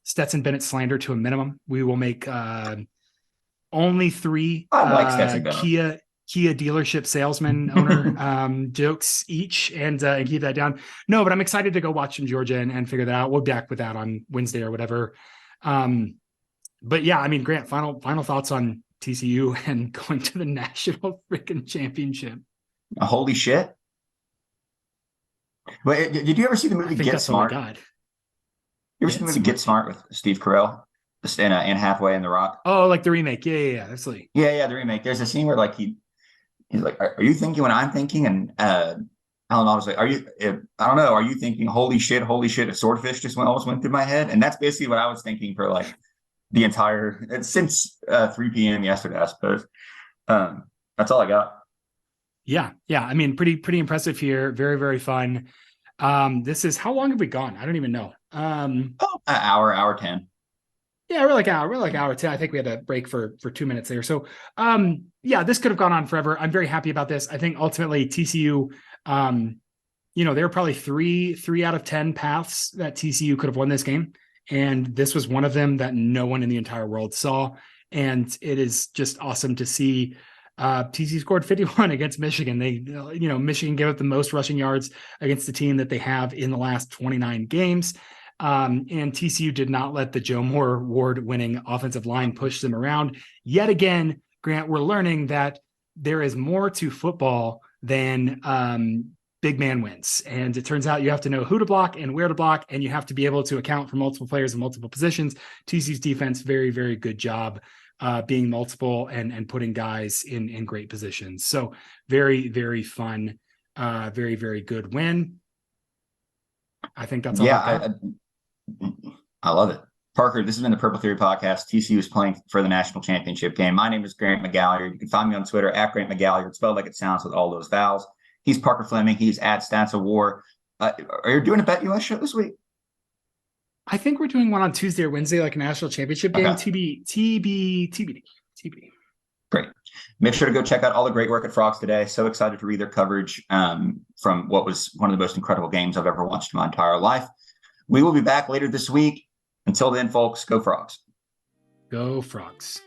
Speaker 3: Stetson Bennett slander to a minimum. We will make only 3 Kia dealership salesman owner jokes each and keep that down. No, but I'm excited to go watch some Georgia and figure that out. We'll be back with that on Wednesday or whatever. But yeah, I mean, Grant, final thoughts on TCU and going to the national freaking championship.
Speaker 2: Holy shit. Wait, did you ever see the movie Get Smart? You ever see the movie Get Smart with Steve Carell and Anne Hathaway and The Rock?
Speaker 3: Oh, like the remake. Yeah. Absolutely.
Speaker 2: Yeah, the remake. There's a scene where like he's like, are you thinking what I'm thinking? And Alan Alda was like, I don't know, are you thinking holy shit, a swordfish just almost went through my head? And that's basically what I was thinking for like the entire, since 3 p.m. yesterday, I suppose. That's all I got.
Speaker 3: Yeah. I mean, pretty impressive here. Very, very fun. This is, how long have we gone? I don't even know.
Speaker 2: Hour 10.
Speaker 3: Yeah, we're like hour 10. I think we had a break for 2 minutes there. So, yeah, this could have gone on forever. I'm very happy about this. I think ultimately TCU, there were probably three out of 10 paths that TCU could have won this game. And this was one of them that no one in the entire world saw. And it is just awesome to see. TCU scored 51 against Michigan. Michigan gave up the most rushing yards against the team that they have in the last 29 games. And TCU did not let the Joe Moore award-winning offensive line push them around. Yet again, Grant, we're learning that there is more to football than big man wins. And it turns out you have to know who to block and where to block, and you have to be able to account for multiple players in multiple positions. TCU's defense, very, very good job being multiple and putting guys in great positions. So very, very fun, very, very good win. I think that's all.
Speaker 2: Yeah, I love it. Parker, this has been the Purple Theory Podcast. TCU is playing for the national championship game. My name is Grant McGalliard. You can find me on Twitter at Grant McGalliard, spelled like it sounds with all those vowels. He's Parker Fleming. He's at Stats of War. Are you doing a Bet US show this week?
Speaker 3: I think we're doing one on Tuesday or Wednesday, like a national championship game. Okay. TBD.
Speaker 2: Great. Make sure to go check out all the great work at Frogs today. So excited to read their coverage from what was one of the most incredible games I've ever watched in my entire life. We will be back later this week. Until then, folks, go Frogs.
Speaker 3: Go Frogs.